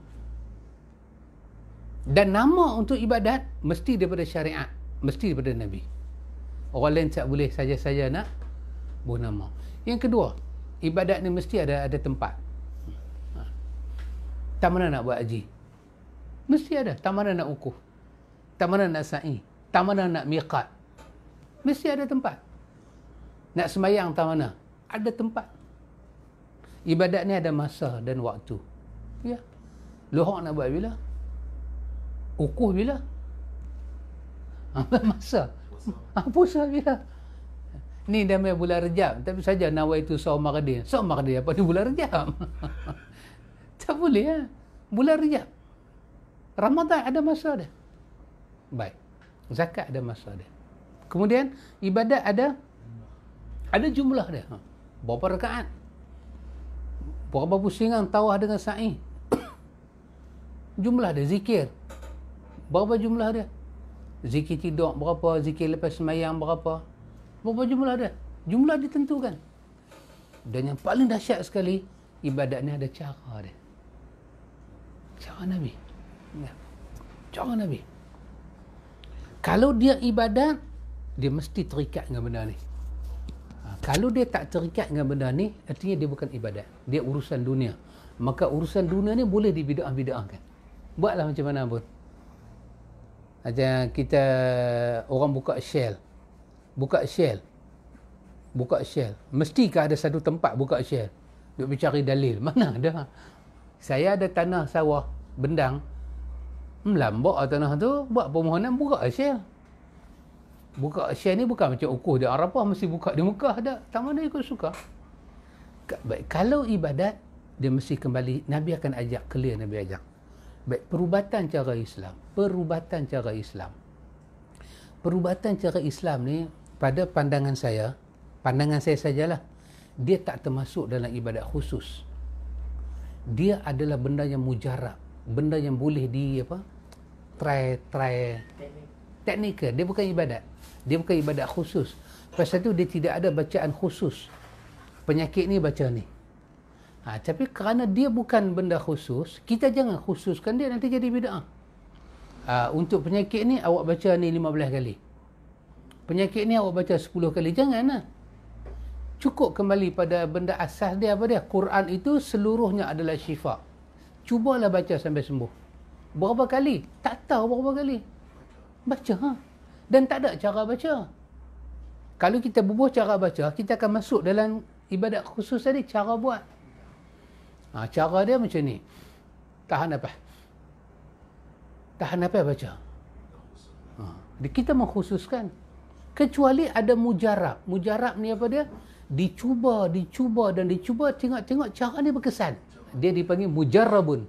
Dan nama untuk ibadat mesti daripada syariat, mesti daripada Nabi. Orang lain tak boleh saja-saja nak buat nama. Yang kedua, ibadat ni mesti ada tempat. Tak mana nak buat haji? Mesti ada. Tak mana nak ukuf? Tak mana nak sa'i? Tak mana nak miqat? Mesti ada tempat. Nak semayang tak mana? Ada tempat. Ibadat ni ada masa dan waktu. Ya. Lohak nak buat bila? Ukuf bila? Masa. Puasa bila? Ni dah main bulan Rejab, tapi saja nawaitu saum Maqdin. Saum Maqdin apa ni bulan Rejab? Tak boleh ya. Bulan Rejab. Ramadan ada masa dia. Baik. Zakat ada masa dia. Kemudian ibadat ada jumlah dia. Berapa rakaat? Berapa pusingan tawaf dengan sa'i? Jumlah dia. Zikir. Berapa jumlah dia? Zikir tidur berapa? Zikir lepas semayang berapa? Berapa jumlah dia? Jumlah ditentukan. Dan yang paling dahsyat sekali, ibadat ni ada cara dia. Cara Nabi. Ya. Cara Nabi. Kalau dia ibadat, dia mesti terikat dengan benda ni. Kalau dia tak terikat dengan benda ni, artinya dia bukan ibadat. Dia urusan dunia. Maka urusan dunia ni boleh dibidah-bidahkan. Buatlah macam mana pun. Macam kita, orang buka Shell. Mestikah ada satu tempat buka Shell? Duk mencari dalil. Mana ada? Saya ada tanah sawah, bendang. Melambak tanah tu, buat permohonan buka Shell. Buka Shell ni bukan macam ukuh di Arafah, mesti buka di Mekah tak. Tak mana ikut suka. Baik, kalau ibadat, dia mesti kembali, Nabi akan ajak, clear Nabi ajak. Baik, perubatan cara Islam. Perubatan cara Islam ni, pada pandangan saya sajalah, dia tak termasuk dalam ibadat khusus. Dia adalah benda yang mujarab, benda yang boleh teknikal. Dia bukan ibadat. Dia bukan ibadat khusus. Pasal tu dia tidak ada bacaan khusus. Penyakit ni baca ni. Tapi kerana dia bukan benda khusus, kita jangan khususkan dia, nanti jadi bid'ah. Untuk penyakit ni awak baca ni 15 kali. Penyakit ni awak baca 10 kali. Janganlah. Cukup kembali pada benda asas dia, apa dia? Quran itu seluruhnya adalah syifa. Cubalah baca sampai sembuh. Berapa kali? Tak tahu berapa kali. Baca. Dan tak ada cara baca. Kalau kita bubuh cara baca, kita akan masuk dalam ibadat khusus tadi, cara buat. Cara dia macam ni. Tahan nafas baca. Kita mengkhususkan. Kecuali ada mujarab. Mujarab ni apa dia? Dicuba, tengok cara ni berkesan. Dia dipanggil mujarrabun.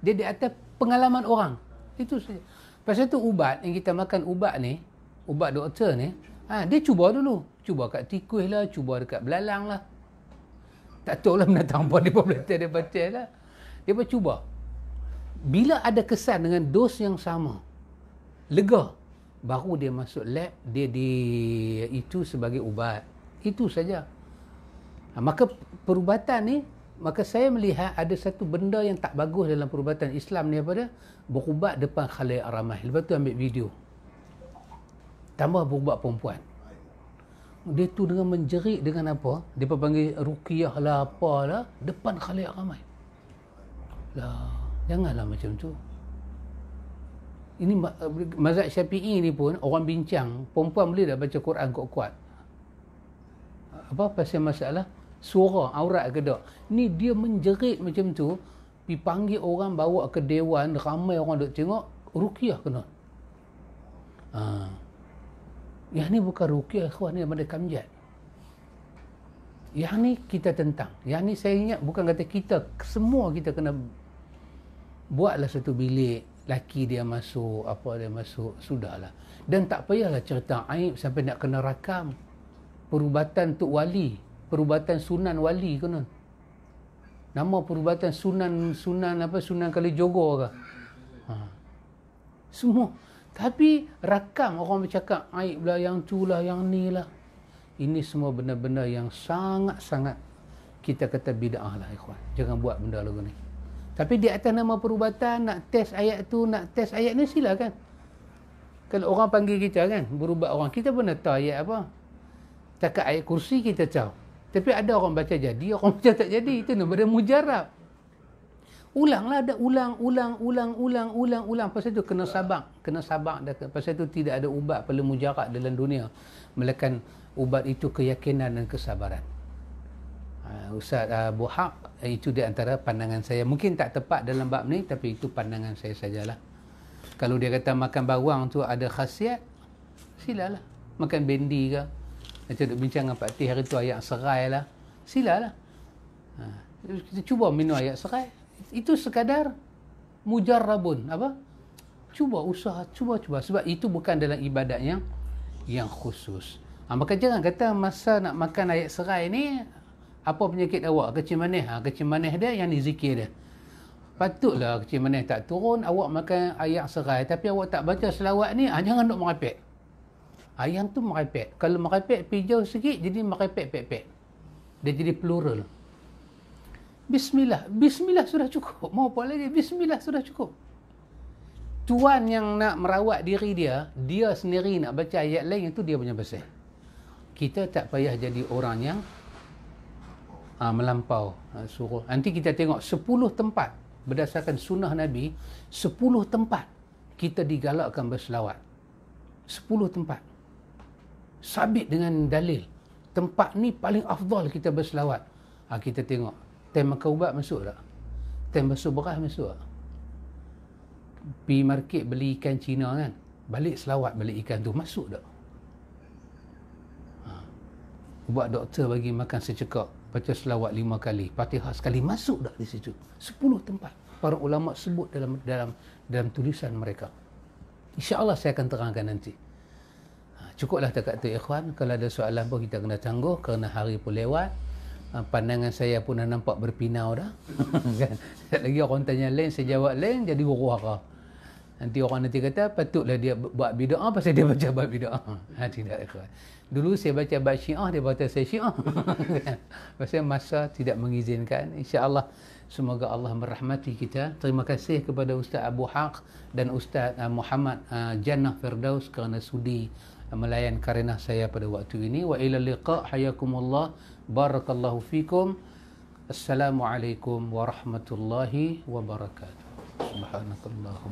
Dia di atas pengalaman orang. Itu saja. Pasal tu ubat yang kita makan, ubat doktor ni, dia cuba dulu. Cuba kat tikus lah, cuba dekat belalang lah. Tak tahu lah binatang apa dia baca lah. Dia pun cuba. Bila ada kesan dengan dos yang sama, lega, baru dia masuk lab, dia itu sebagai ubat. Itu saja. Maka perubatan ni, maka saya melihat ada satu benda yang tak bagus dalam perubatan Islam ni, apa dia? Berubat depan khalayak ramai. Lepas tu ambil video. Tambah berubat perempuan. Dia tu dengan menjerit dengan apa? Dia panggil ruqyah lah apalah depan khalayak ramai. Lah, janganlah macam tu. Ini mazhab Syafi'i ni pun orang bincang, perempuan boleh dah baca Quran kuat-kuat. Apa pasal masalah suara aurat ke tak? Ni dia menjerit macam tu, pergi panggil orang bawa ke dewan, ramai orang duk tengok, ruqyah kena. Yang ni bukan ruqyah ikhwan, ni benda kamjat. Yang ni kita tentang. Yang ni saya ingat bukan kata kita, semua kita kena buatlah satu bilik, laki dia masuk, apa dia masuk, sudahlah. Dan tak payahlah cerita aib sampai nak kena rakam. Perubatan Tok Wali, perubatan Sunan Wali kena. Nama perubatan Sunan Kalijogo ke? Semua. Tapi rakam orang bercakap aib lah, yang tu lah, yang ni lah. Ini semua benda-benda yang sangat-sangat kita kata bid'ah lah ikhwan. Jangan buat benda lagu ni. Tapi di atas nama perubatan, nak test ayat tu, nak test ayat ni, silakan. Kalau orang panggil kita kan, berubat orang, kita pun nak tahu ayat apa. Cakap ayat kursi kita tahu. Tapi ada orang baca jadi, orang baca tak jadi. Itu nama mujarab. Ulanglah, ada ulang. Pasal tu kena sabar. Pasal tu tidak ada ubat paling mujarab dalam dunia. Melainkan ubat itu keyakinan dan kesabaran. Ustaz Abu Haq, itu di antara pandangan saya. Mungkin tak tepat dalam bab ni, tapi itu pandangan saya sajalah. Kalau dia kata makan bawang tu ada khasiat, silalah. Makan bendi ke, macam duk bincang dengan Pak Tih hari tu, ayat serai lah, silalah. Kita cuba minum ayat serai. Itu sekadar mujarrabun. Apa? Cuba, usaha, cuba. Sebab itu bukan dalam ibadat yang khusus. Maka jangan kata masa nak makan ayat serai ni, apa penyakit awak? Kecil manis. Kecil manis dia, yang ni zikir dia. Patutlah kecil manis tak turun, awak makan ayat serai, tapi awak tak baca selawat ni, jangan duk merepek. Ayat tu merepek. Kalau merepek pergi jauh sikit, jadi merepek pek-pek. Dia jadi plural. Bismillah sudah cukup. Mau apa lagi? Bismillah sudah cukup. Tuan yang nak merawat diri dia sendiri nak baca ayat lain, itu dia punya pasal. Kita tak payah jadi orang yang melampau suruh. Nanti kita tengok 10 tempat berdasarkan sunnah Nabi, 10 tempat kita digalakkan berselawat. 10 tempat. Sabit dengan dalil. Tempat ni paling afdal kita berselawat. Kita tengok. Time makan ubat masuk tak? Time basuh beras masuk tak? Pergi market beli ikan Cina kan? Balik selawat balik ikan tu, masuk tak? Buat doktor bagi makan secekap, baca selawat 5 kali, Fatihah sekali, masuk tak di situ? 10 tempat para ulama sebut dalam tulisan mereka. InsyaAllah saya akan terangkan nanti. Cukuplah takat tu ikhwan. Kalau ada soalan pun kita kena tangguh kerana hari pun lewat. Pandangan saya pun dah nampak berpinau dah. Kan? Lagi orang tanya lain, saya jawab lain, jadi huru-hara. Nanti orang kata patutlah dia buat bid'ah pasal dia baca bab bid'ah. Tidak ikhwan. Dulu saya baca bab Syiah, dia kata saya Syiah. Pasal masa tidak mengizinkan. InsyaAllah semoga Allah merahmati kita. Terima kasih kepada Ustaz Abu Haq dan Ustaz Muhammad Jannah Firdaus kerana sudi melayan karenah saya pada waktu ini. Wa ila liqa, hayakumullah, barakallahu fikum. Assalamualaikum warahmatullahi wabarakatuh. Subhanakallahumma